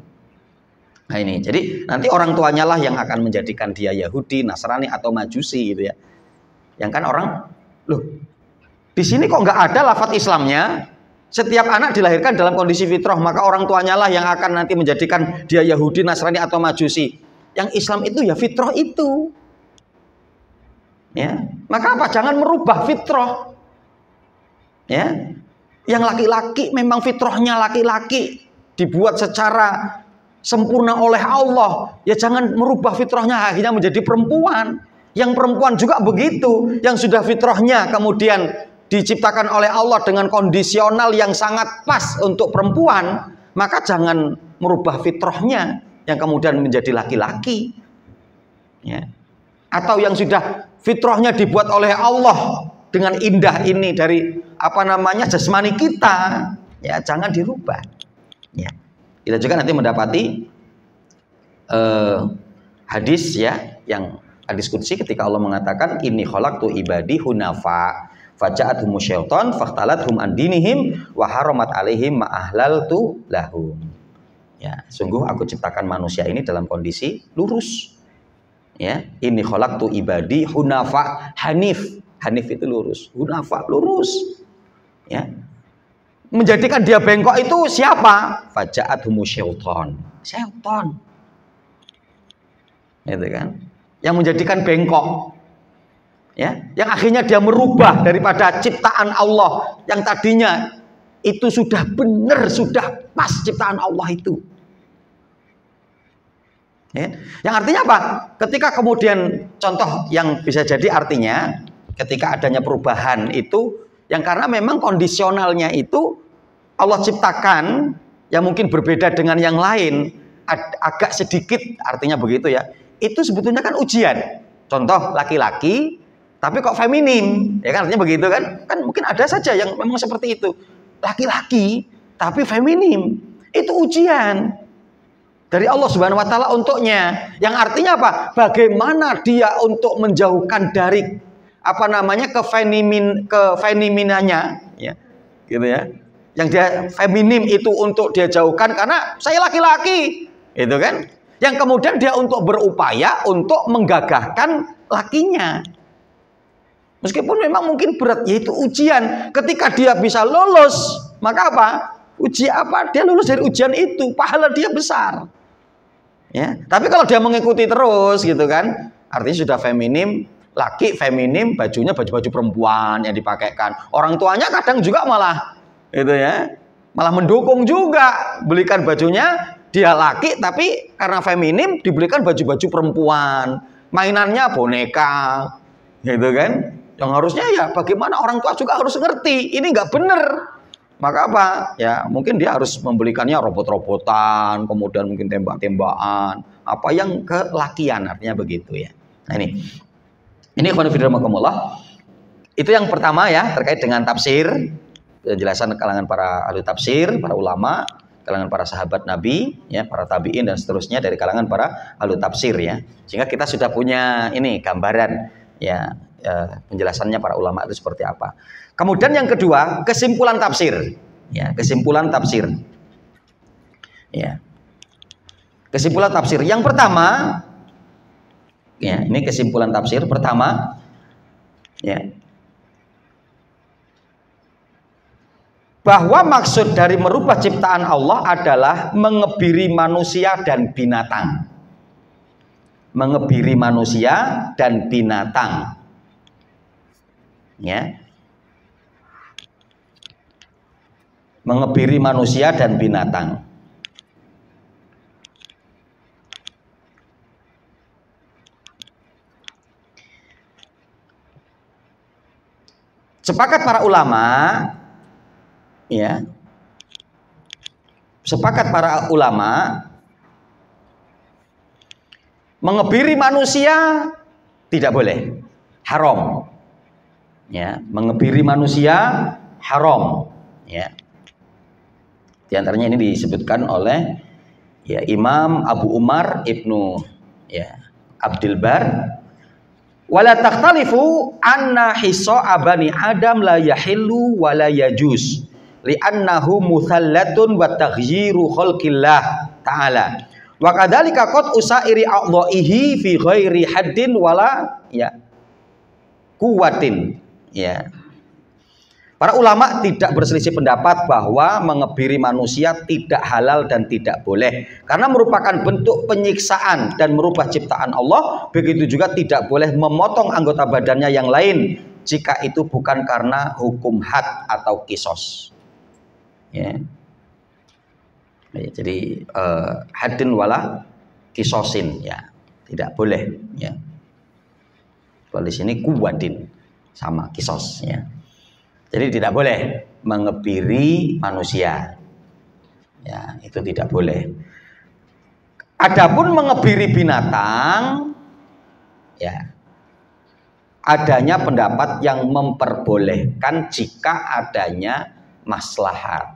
Nah ini, jadi nanti orang tuanya lah yang akan menjadikan dia Yahudi, Nasrani atau Majusi, gitu ya. Yang kan orang, loh, di sini kok nggak ada lafadz Islamnya? Setiap anak dilahirkan dalam kondisi fitrah, maka orang tuanya lah yang akan nanti menjadikan dia Yahudi, Nasrani atau Majusi. Yang Islam itu ya fitrah itu, ya. Maka apa? Jangan merubah fitrah, ya. Yang laki-laki memang fitrahnya laki-laki, dibuat secara sempurna oleh Allah, ya jangan merubah fitrahnya akhirnya menjadi perempuan. Yang perempuan juga begitu, yang sudah fitrahnya kemudian diciptakan oleh Allah dengan kondisional yang sangat pas untuk perempuan, maka jangan merubah fitrahnya yang kemudian menjadi laki-laki, ya. Atau yang sudah fitrahnya dibuat oleh Allah dengan indah ini dari jasmani kita, ya jangan dirubah, ya. Kita juga nanti mendapati hadis, ya, yang hadis qudsi ketika Allah mengatakan inni khalaqtu ibadi hunafa faja'atuhum syaitan fahtalathum an dinihim wa haramat alaihim ma ahlaltu lahum. Ya, sungguh aku ciptakan manusia ini dalam kondisi lurus. Ya, inni khalaqtu ibadi hunafa, hanif. Hanif itu lurus, hunafa lurus. Ya. Menjadikan dia bengkok itu siapa? Faja'atuhum syaitan. Syaitan. Gitu kan? Yang menjadikan bengkok. Ya, yang akhirnya dia merubah daripada ciptaan Allah yang tadinya itu sudah benar, sudah pas ciptaan Allah itu. Ya, yang artinya apa? Ketika kemudian contoh yang bisa jadi artinya ketika adanya perubahan itu yang karena memang kondisionalnya itu Allah ciptakan yang mungkin berbeda dengan yang lain agak sedikit, artinya begitu ya. Itu sebetulnya kan ujian. Contoh laki-laki tapi kok feminim, ya kan, artinya begitu kan? Kan mungkin ada saja yang memang seperti itu. Laki-laki tapi feminim, itu ujian dari Allah Subhanahu wa taala untuknya. Yang artinya apa? Bagaimana dia untuk menjauhkan dari kefemininannya, ya. Gitu ya. Yang dia feminim itu untuk dia jauhkan karena saya laki-laki, itu kan? Yang kemudian dia untuk berupaya untuk menggagahkan lakinya. Meskipun memang mungkin berat, yaitu ujian. Ketika dia bisa lolos, maka apa? Dia lulus dari ujian itu, pahala dia besar. Ya, tapi kalau dia mengikuti terus gitu kan, artinya sudah feminim, laki feminim, bajunya baju-baju perempuan yang dipakaikan. Orang tuanya kadang juga malah itu ya, malah mendukung juga, belikan bajunya dia laki tapi karena feminim dibelikan baju-baju perempuan, mainannya boneka, gitu kan? Yang harusnya ya bagaimana orang tua juga harus ngerti, ini nggak bener. Maka apa? Ya mungkin dia harus membelikannya robot-robotan, kemudian mungkin tembak-tembakan, apa yang kelakian, artinya begitu ya. Nah ini khonifidromakamullah. Itu yang pertama ya, terkait dengan tafsir, penjelasan kalangan para ahli tafsir, para ulama, kalangan para sahabat Nabi, ya, para tabiin dan seterusnya dari kalangan para ahli tafsir ya. Sehingga kita sudah punya ini gambaran ya, penjelasannya para ulama itu seperti apa. Kemudian yang kedua, kesimpulan tafsir. Ya, kesimpulan tafsir. Ya. Kesimpulan tafsir. Yang pertama, ya, ini kesimpulan tafsir pertama, ya. Bahwa maksud dari merubah ciptaan Allah adalah mengebiri manusia dan binatang. Mengebiri manusia dan binatang. Ya. mengebiri manusia dan binatang. Sepakat para ulama, ya, sepakat para ulama mengebiri manusia tidak boleh, haram. Ya, mengebiri manusia haram. Ya, di antaranya ini disebutkan oleh ya Imam Abu Umar Ibnu ya Abdul Bar. Wala takhtalifu anna hisa'a bani Adam la yahillu wa la yajuz li'annahu muthallatun wa taghyiru khalqillah ta'ala wa kadzalika qad usairi a'dha'ihi fi ghairi haddin wala ya kuwatin. Ya, para ulama tidak berselisih pendapat bahwa mengebiri manusia tidak halal dan tidak boleh karena merupakan bentuk penyiksaan dan merubah ciptaan Allah. Begitu juga tidak boleh memotong anggota badannya yang lain jika itu bukan karena hukum had atau kisos. Ya. Jadi hadin wala kisosin, ya tidak boleh. Ya. Kalau di sini kuwadin sama kisos. Ya. Jadi tidak boleh mengebiri manusia, ya itu tidak boleh. Adapun mengebiri binatang, ya adanya pendapat yang memperbolehkan jika adanya maslahat.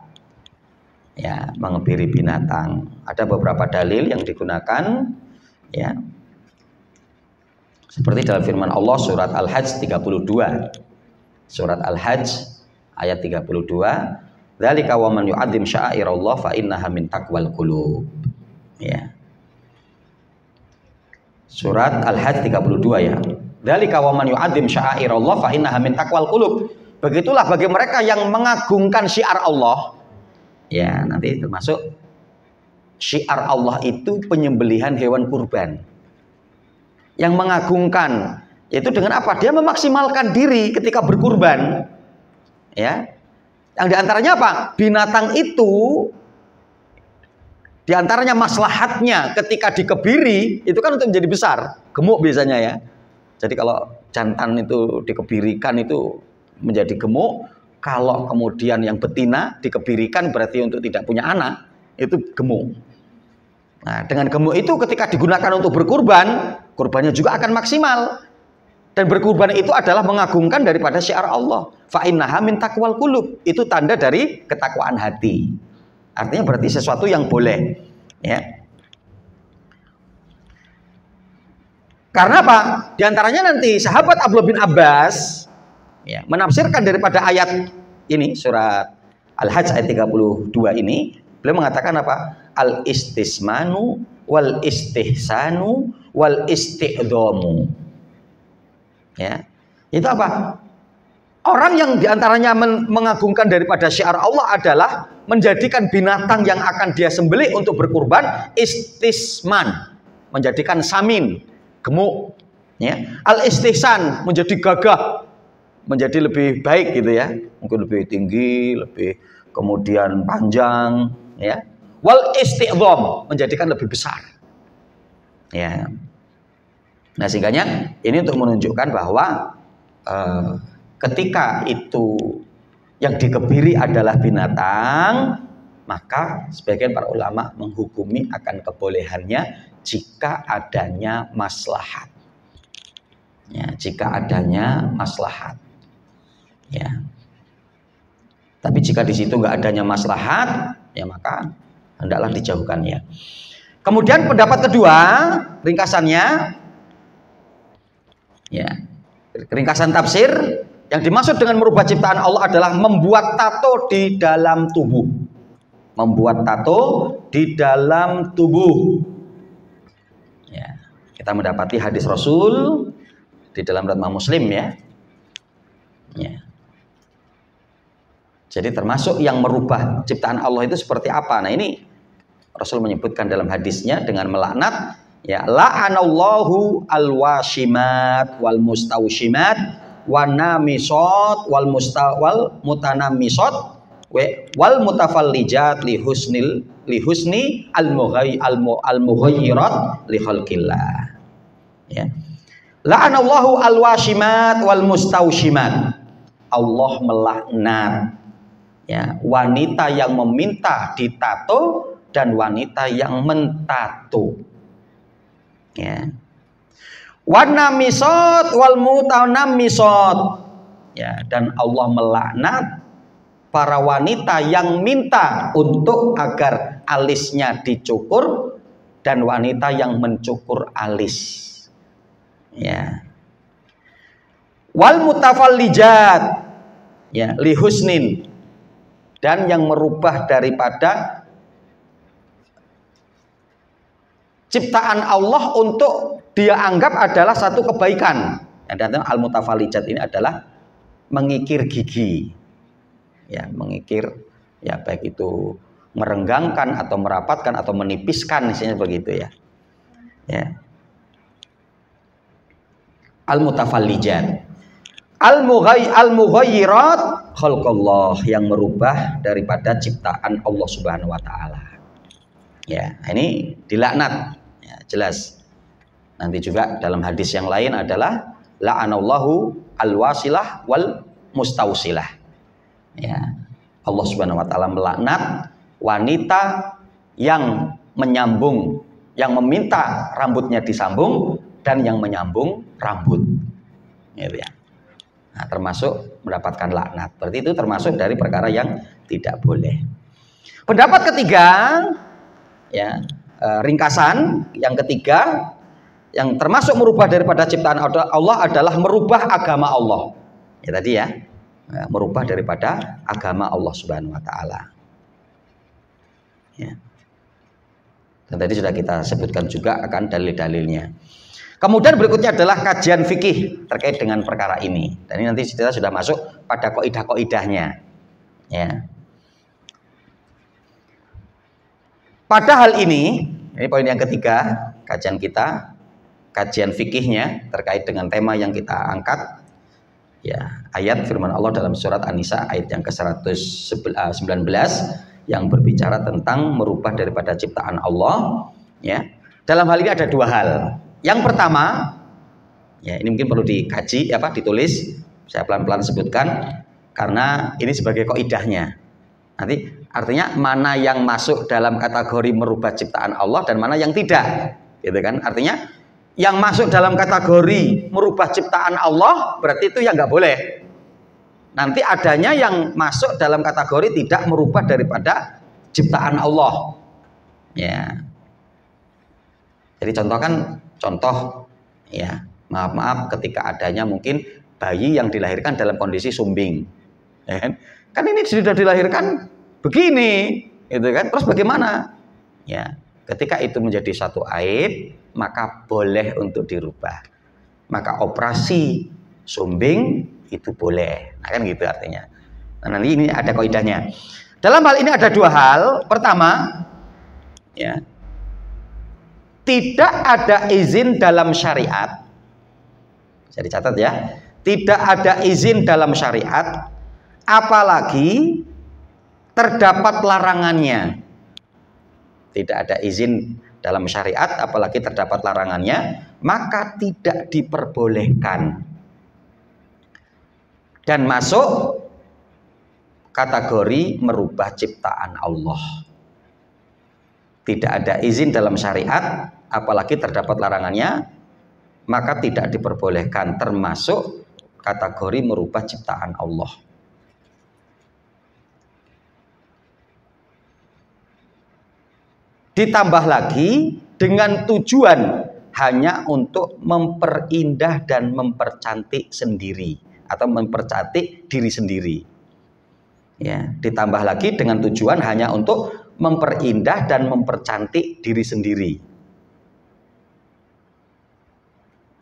Ya, mengebiri binatang. Ada beberapa dalil yang digunakan, ya. Seperti dalam firman Allah surat Al-Hajj 32. Surat Al-Hajj ayat 32, dzalika wa man yu'azzim sya'airallah fa innaha min taqwal qulub. Ya. Surat Al-Hajj 32 ya. Dzalika wa man yu'azzim sya'airallah fa innaha min taqwal qulub. Begitulah bagi mereka yang mengagungkan syiar Allah. Ya, nanti termasuk syiar Allah itu penyembelihan hewan kurban. Yang mengagungkan yaitu dengan apa? Dia memaksimalkan diri ketika berkurban. Ya. Yang diantaranya apa? Binatang itu diantaranya maslahatnya ketika dikebiri itu kan untuk menjadi besar, gemuk biasanya ya. Jadi kalau jantan itu dikebirikan itu menjadi gemuk, kalau kemudian yang betina dikebirikan berarti untuk tidak punya anak, itu gemuk. Nah, dengan gemuk itu ketika digunakan untuk berkurban, kurbannya juga akan maksimal. Dan berkurban itu adalah mengagungkan daripada syiar Allah. Fa innaha min taqwal qulub. Itu tanda dari ketakwaan hati. Artinya berarti sesuatu yang boleh. Ya. Karena apa? Di antaranya nanti sahabat Abdullah bin Abbas ya, menafsirkan daripada ayat ini surat Al-Hajj ayat 32 ini, beliau mengatakan apa? Al-istismanu wal istihsanu wal istidhamu. Ya, itu apa? Orang yang diantaranya mengagungkan daripada syiar Allah adalah menjadikan binatang yang akan dia sembelih untuk berkurban istisman, menjadikan samin, gemuk. Ya. Al-istihsan menjadi gagah, menjadi lebih baik gitu ya, mungkin lebih tinggi, lebih kemudian panjang. Ya. Wal istidham menjadikan lebih besar. Ya. Nah, sehinggganya ini untuk menunjukkan bahwa ketika itu yang dikebiri adalah binatang, maka sebagian para ulama menghukumi akan kebolehannya jika adanya maslahat. Ya, jika adanya maslahat. Ya. Tapi jika di situ nggak adanya maslahat, ya maka hendaklah dijauhkan ya. Kemudian pendapat kedua, ringkasannya. Ya, ringkasan tafsir yang dimaksud dengan merubah ciptaan Allah adalah membuat tato di dalam tubuh. Membuat tato di dalam tubuh. Ya, kita mendapati hadis Rasul di dalam riwayat Muslim ya. Ya. Jadi termasuk yang merubah ciptaan Allah itu seperti apa? Nah, ini Rasul menyebutkan dalam hadisnya dengan melaknat. Ya, la'anallahu alwashimat wal mustawshimat wan namisat wal mutanamisat wal mutafallijat li husni al mughayyirat li khalqillah. Ya. La'anallahu al-washimat wal mustawshimat. Allah melaknat ya, wanita yang meminta ditato dan wanita yang mentato. Ya. Wan namisat wal mutanammisat. Ya, dan Allah melaknat para wanita yang minta untuk agar alisnya dicukur dan wanita yang mencukur alis. Ya. Wal mutafallijat ya li husnin, dan yang merubah daripada ciptaan Allah untuk dia anggap adalah satu kebaikan. Dan al mutafallijat ini adalah mengikir gigi. Ya, mengikir ya, baik itu merenggangkan atau merapatkan atau menipiskan, misalnya begitu ya. Ya. Al-mutafallijat. Al-mughayyirat khalqallah, yang merubah daripada ciptaan Allah Subhanahu wa taala. Ya, ini dilaknat. Ya, jelas. Nanti juga dalam hadis yang lain adalah la'anallahu al-wasilah wal mustausilah. Ya. Allah Subhanahu wa taala melaknat wanita yang menyambung, yang meminta rambutnya disambung dan yang menyambung rambut, gitu ya. Nah, termasuk mendapatkan laknat. Berarti itu termasuk dari perkara yang tidak boleh. Pendapat ketiga, ya, ringkasan yang ketiga, yang termasuk merubah daripada ciptaan Allah adalah merubah agama Allah. Ya tadi ya, merubah daripada agama Allah Subhanahu Wa Taala. Ya. Dan tadi sudah kita sebutkan juga akan dalil-dalilnya. Kemudian berikutnya adalah kajian fikih terkait dengan perkara ini. Dan ini nanti kita sudah masuk pada kaidah-kaidahnya. Ya. Pada hal ini poin yang ketiga kajian kita, kajian fikihnya terkait dengan tema yang kita angkat. Ya, ayat firman Allah dalam surat An-Nisa ayat yang ke-119 yang berbicara tentang merubah daripada ciptaan Allah. Ya. Dalam hal ini ada dua hal. Yang pertama, ya ini mungkin perlu dikaji, ditulis. Saya pelan-pelan sebutkan karena ini sebagai kaidahnya. Nanti artinya mana yang masuk dalam kategori merubah ciptaan Allah dan mana yang tidak, gitu kan? Artinya yang masuk dalam kategori merubah ciptaan Allah berarti itu yang nggak boleh. Nanti adanya yang masuk dalam kategori tidak merubah daripada ciptaan Allah. Ya. Jadi contoh ya, maaf ketika adanya mungkin bayi yang dilahirkan dalam kondisi sumbing, ya kan ini sudah dilahirkan begini, gitu kan, terus bagaimana? Ya, ketika itu menjadi satu aib, maka boleh untuk dirubah, maka operasi sumbing itu boleh, nah kan gitu artinya. Nah, nanti ini ada kaidahnya. Dalam hal ini ada dua hal. Pertama, ya, tidak ada izin dalam syariat. Bisa dicatat ya. Tidak ada izin dalam syariat, apalagi terdapat larangannya. Tidak ada izin dalam syariat, apalagi terdapat larangannya, maka tidak diperbolehkan. Dan masuk kategori merubah ciptaan Allah. Tidak ada izin dalam syariat, apalagi terdapat larangannya, maka tidak diperbolehkan, termasuk kategori merubah ciptaan Allah. Ditambah lagi dengan tujuan hanya untuk memperindah dan mempercantik sendiri atau mempercantik diri sendiri. Ya, ditambah lagi dengan tujuan hanya untuk memperindah dan mempercantik diri sendiri.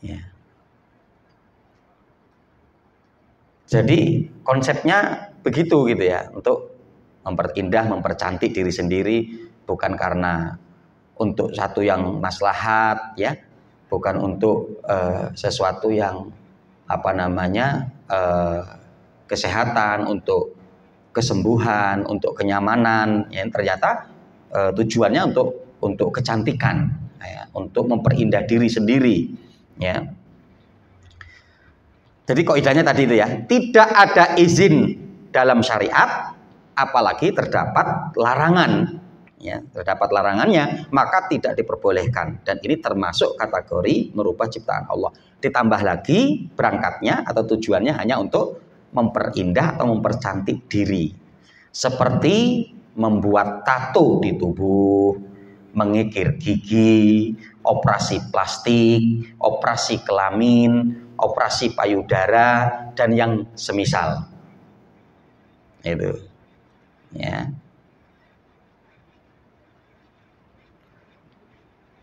Ya. Jadi konsepnya begitu gitu ya, untuk memperindah, mempercantik diri sendiri, bukan karena untuk satu yang maslahat, ya, bukan untuk sesuatu yang kesehatan, untuk kesembuhan, untuk kenyamanan, ya ternyata tujuannya untuk kecantikan, ya, untuk memperindah diri sendiri, ya. Jadi kaidahnya tadi itu ya, tidak ada izin dalam syariat, apalagi terdapat larangan, ya, terdapat larangannya, maka tidak diperbolehkan. Dan ini termasuk kategori merubah ciptaan Allah. Ditambah lagi berangkatnya atau tujuannya hanya untuk memperindah atau mempercantik diri, seperti membuat tato di tubuh, mengikir gigi, operasi plastik, operasi kelamin, operasi payudara, dan yang semisal itu, ya.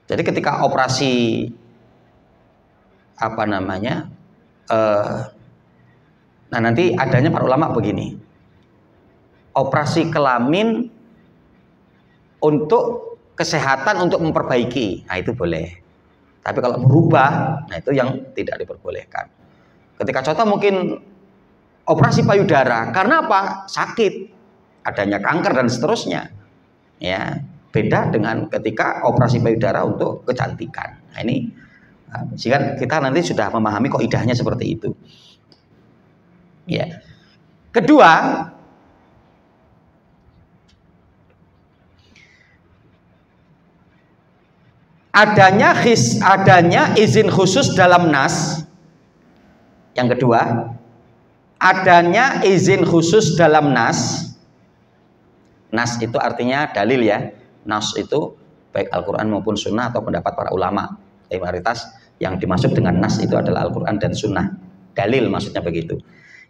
Jadi ketika operasi nah nanti adanya para ulama begini, operasi kelamin untuk kesehatan, untuk memperbaiki, nah itu boleh. Tapi kalau merubah, nah itu yang tidak diperbolehkan. Ketika contoh mungkin operasi payudara, karena apa? Sakit, adanya kanker dan seterusnya. Ya, beda dengan ketika operasi payudara untuk kecantikan. Nah ini, jika kita nanti sudah memahami kaidahnya seperti itu. Ya. Kedua, adanya izin khusus dalam nas. Yang kedua, adanya izin khusus dalam nas. Nas itu artinya dalil ya. Nas itu baik Al-Quran maupun Sunnah atau pendapat para ulama. Tapi mayoritas yang dimaksud dengan nas itu adalah Al-Quran dan Sunnah. Dalil maksudnya begitu.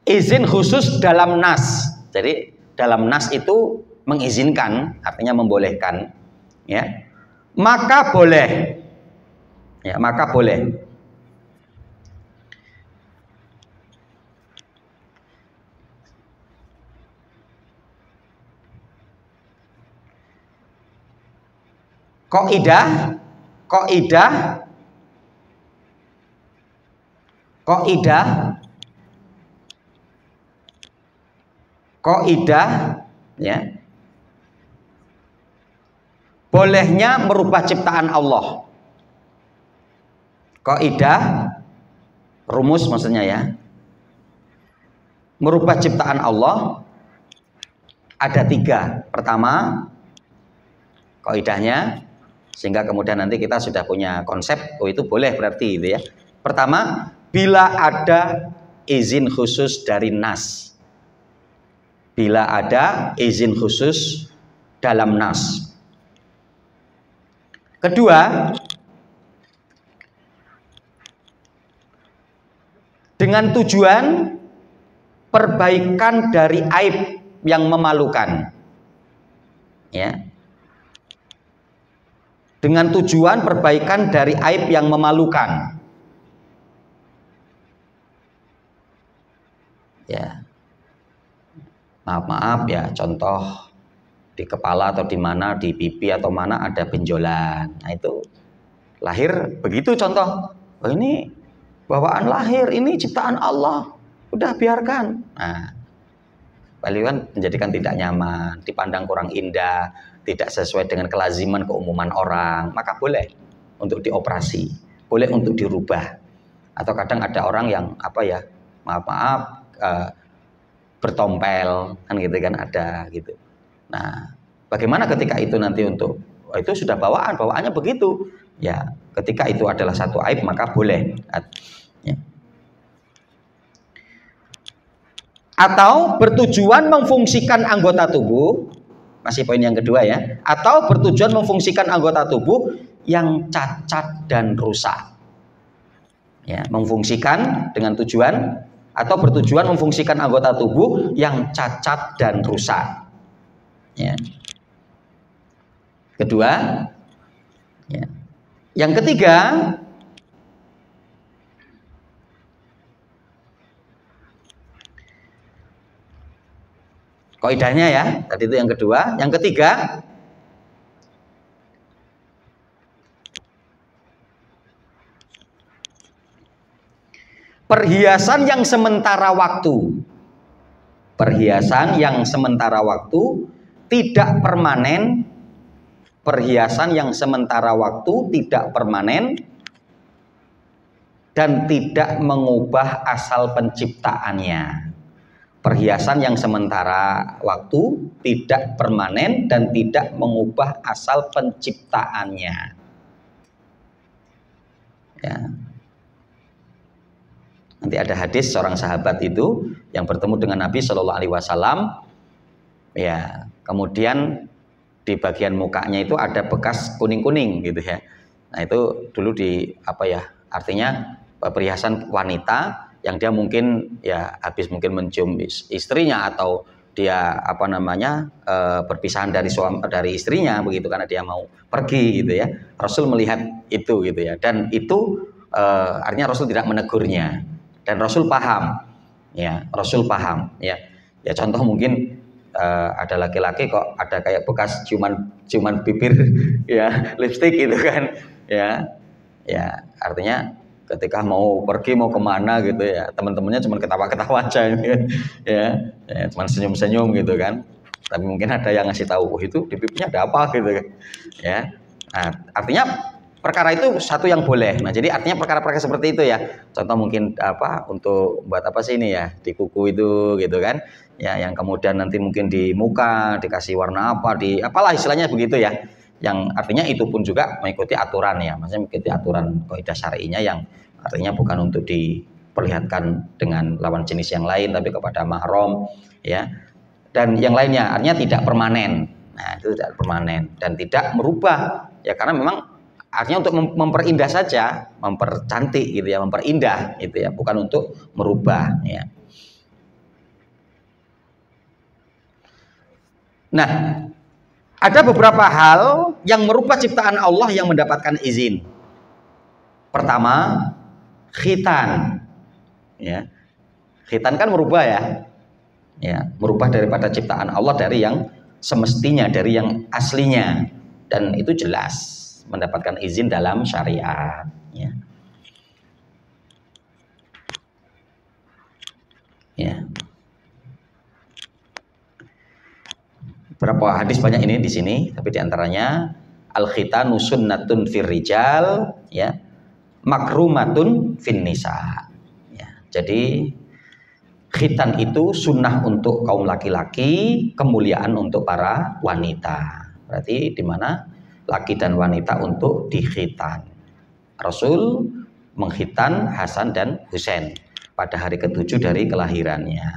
Izin khusus dalam nas. Jadi dalam nas itu mengizinkan, artinya membolehkan, ya. Maka boleh, ya, maka boleh. Kaidah ya, bolehnya merubah ciptaan Allah. Kaidah, rumus maksudnya ya, merubah ciptaan Allah ada 3. Pertama, kaidahnya, sehingga kemudian nanti kita sudah punya konsep, oh itu boleh berarti itu ya. Pertama, bila ada izin khusus dari nas. Bila ada izin khusus dalam nas. Kedua, dengan tujuan perbaikan dari aib yang memalukan, ya. Dengan tujuan perbaikan dari aib yang memalukan, ya. Maaf ya, contoh di kepala atau di mana, di pipi atau mana ada benjolan, nah itu lahir begitu contoh. Oh ini bawaan lahir, ini ciptaan Allah, udah biarkan. Nah, paling kan menjadikan tidak nyaman, dipandang kurang indah, tidak sesuai dengan kelaziman keumuman orang, maka boleh untuk dioperasi, boleh untuk dirubah. Atau kadang ada orang yang maaf bertompel, kan gitu kan, ada gitu. Nah, bagaimana ketika itu nanti itu sudah bawaannya begitu, ya. Ketika itu adalah satu aib maka boleh. Ya. Atau bertujuan memfungsikan anggota tubuh, masih poin yang kedua ya. Atau bertujuan memfungsikan anggota tubuh yang cacat dan rusak. Ya, memfungsikan dengan tujuan atau bertujuan memfungsikan anggota tubuh yang cacat dan rusak. Ya. Kedua, ya. Yang ketiga, kaidahnya ya, tadi itu yang kedua. Yang ketiga, perhiasan yang sementara waktu. Perhiasan yang sementara waktu tidak permanen, perhiasan yang sementara waktu tidak permanen dan tidak mengubah asal penciptaannya. Perhiasan yang sementara waktu tidak permanen dan tidak mengubah asal penciptaannya. Ya. Nanti ada hadis seorang sahabat itu yang bertemu dengan Nabi Shallallahu Alaihi Wasallam. Ya, kemudian di bagian mukanya itu ada bekas kuning-kuning gitu ya. Nah itu dulu artinya perhiasan wanita yang dia mungkin ya habis mungkin mencium istrinya atau dia berpisahan dari istrinya begitu karena dia mau pergi gitu ya. Rasul melihat itu gitu ya, dan itu artinya Rasul tidak menegurnya dan Rasul paham ya, ya contoh mungkin ada laki-laki kok ada kayak bekas ciuman bibir ya, lipstik gitu kan ya artinya ketika mau pergi mau kemana gitu ya, teman-temannya cuma ketawa-ketawa aja gitu, ya cuma senyum-senyum gitu kan, tapi mungkin ada yang ngasih tahu itu di pipinya ada apa gitu kan ya. Nah, artinya perkara itu satu yang boleh. Nah jadi artinya perkara-perkara seperti itu ya, contoh mungkin untuk buat apa sih ini ya di kuku itu gitu kan ya, yang kemudian nanti mungkin di muka dikasih warna apa, di apalah istilahnya begitu ya, yang artinya itu pun juga mengikuti aturan ya, maksudnya mengikuti aturan kaidah syar'inya yang artinya bukan untuk diperlihatkan dengan lawan jenis yang lain tapi kepada mahram ya, dan yang lainnya artinya tidak permanen. Nah itu tidak permanen dan tidak merubah ya, karena memang artinya untuk memperindah saja, mempercantik gitu ya, memperindah itu ya, bukan untuk merubah ya. Nah, ada beberapa hal yang merubah ciptaan Allah yang mendapatkan izin. Pertama, khitan. Ya. Khitan kan merubah ya. Ya, merubah daripada ciptaan Allah dari yang semestinya, dari yang aslinya. Dan itu jelas mendapatkan izin dalam syariat ya. Ya. Berapa hadis banyak ini di sini, tapi diantaranya al-khitanu sunnatun fir rijal ya, makrumatun fin nisa ya. Jadi khitan itu sunnah untuk kaum laki-laki, kemuliaan untuk para wanita. Berarti di mana laki dan wanita untuk dikhitan. Rasul mengkhitan Hasan dan Husain pada hari ke-7 dari kelahirannya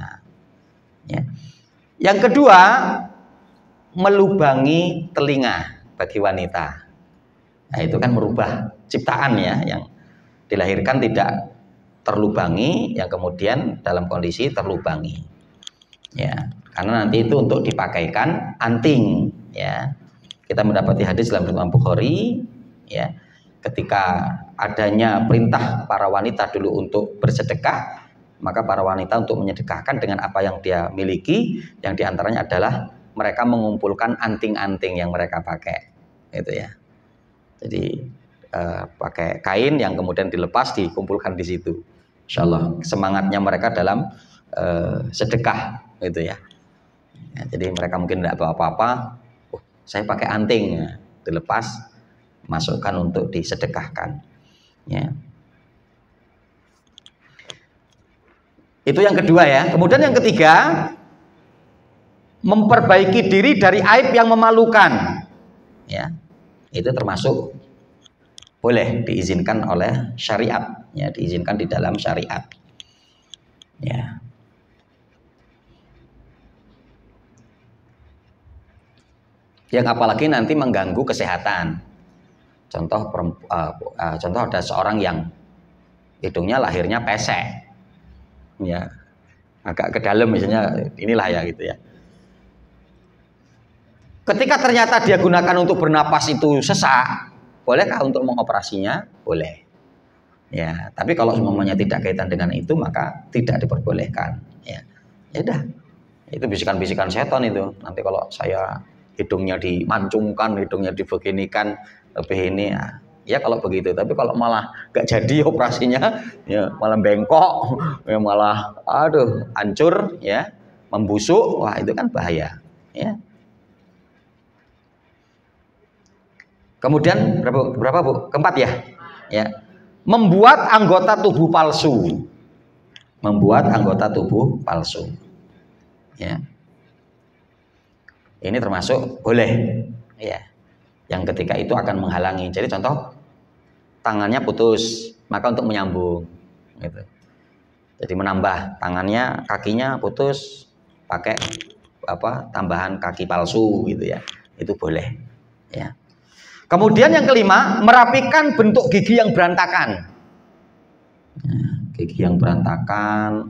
ya. Yang kedua, melubangi telinga bagi wanita. Nah itu kan merubah ciptaan ya, yang dilahirkan tidak terlubangi, yang kemudian dalam kondisi terlubangi ya, karena nanti itu untuk dipakaikan anting ya. Kita mendapati hadis dalam Imam Bukhari ya, ketika adanya perintah para wanita dulu untuk bersedekah, maka para wanita untuk menyedekahkan dengan apa yang dia miliki, yang diantaranya adalah mereka mengumpulkan anting-anting yang mereka pakai gitu ya. Jadi pakai kain yang kemudian dilepas, dikumpulkan di situ. Insyaallah semangatnya mereka dalam sedekah gitu ya. Ya, jadi mereka mungkin tidak bawa apa-apa, saya pakai anting ya, dilepas, masukkan untuk disedekahkan ya. Itu yang kedua ya. Kemudian yang ketiga, memperbaiki diri dari aib yang memalukan ya. Itu termasuk boleh, diizinkan oleh syariat ya, diizinkan di dalam syariat ya. Yang apalagi nanti mengganggu kesehatan. Contoh ada seorang yang hidungnya lahirnya pesek ya, agak ke dalam misalnya, inilah ya gitu ya. Ketika ternyata dia gunakan untuk bernapas itu sesak, bolehkah untuk mengoperasinya? Boleh ya, tapi kalau semuanya tidak kaitan dengan itu maka tidak diperbolehkan ya. Ya udah, itu bisikan-bisikan setan itu. Nanti kalau saya hidungnya dimancungkan, hidungnya dibeginikan, lebih ini ya kalau begitu. Tapi kalau malah gak jadi operasinya ya, malah bengkok ya, malah hancur ya, membusuk, wah itu kan bahaya. Ya. Kemudian berapa Bu? Keempat ya. Ya. Membuat anggota tubuh palsu. Membuat anggota tubuh palsu. Ya. Ini termasuk boleh. Ya. Yang ketika itu akan menghalangi. Jadi contoh tangannya putus, maka untuk menyambung gitu. Jadi menambah tangannya, kakinya putus pakai tambahan kaki palsu gitu ya. Itu boleh. Ya. Kemudian yang kelima, merapikan bentuk gigi yang berantakan. Gigi yang berantakan,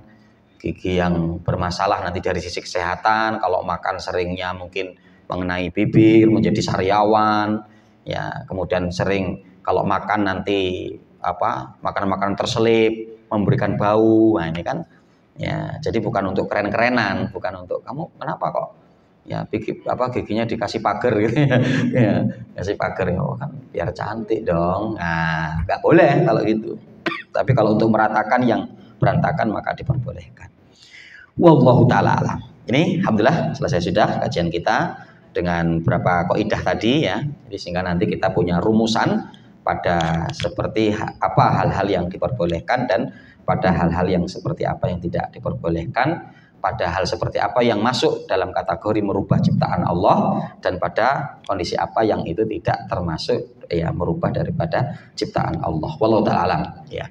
gigi yang bermasalah nanti dari sisi kesehatan, kalau makan seringnya mungkin mengenai bibir, menjadi sariawan, ya, kemudian sering kalau makan nanti makanan-makanan terselip, memberikan bau. Nah, ini kan ya, jadi bukan untuk keren-kerenan, bukan untuk kamu kenapa kok ya giginya dikasih pagar gitu ya. Ya, kasih pagar ya kan biar cantik dong. Nah, nggak boleh kalau gitu. Tapi kalau untuk meratakan yang berantakan maka diperbolehkan. Wallahu taala alam. Ini alhamdulillah selesai sudah kajian kita dengan beberapa kaidah tadi ya. Jadi sehingga nanti kita punya rumusan pada seperti apa hal-hal yang diperbolehkan dan pada hal-hal yang seperti apa yang tidak diperbolehkan, pada hal seperti apa yang masuk dalam kategori merubah ciptaan Allah dan pada kondisi apa yang itu tidak termasuk ya merubah daripada ciptaan Allah. Wallahu ta'ala alam ya.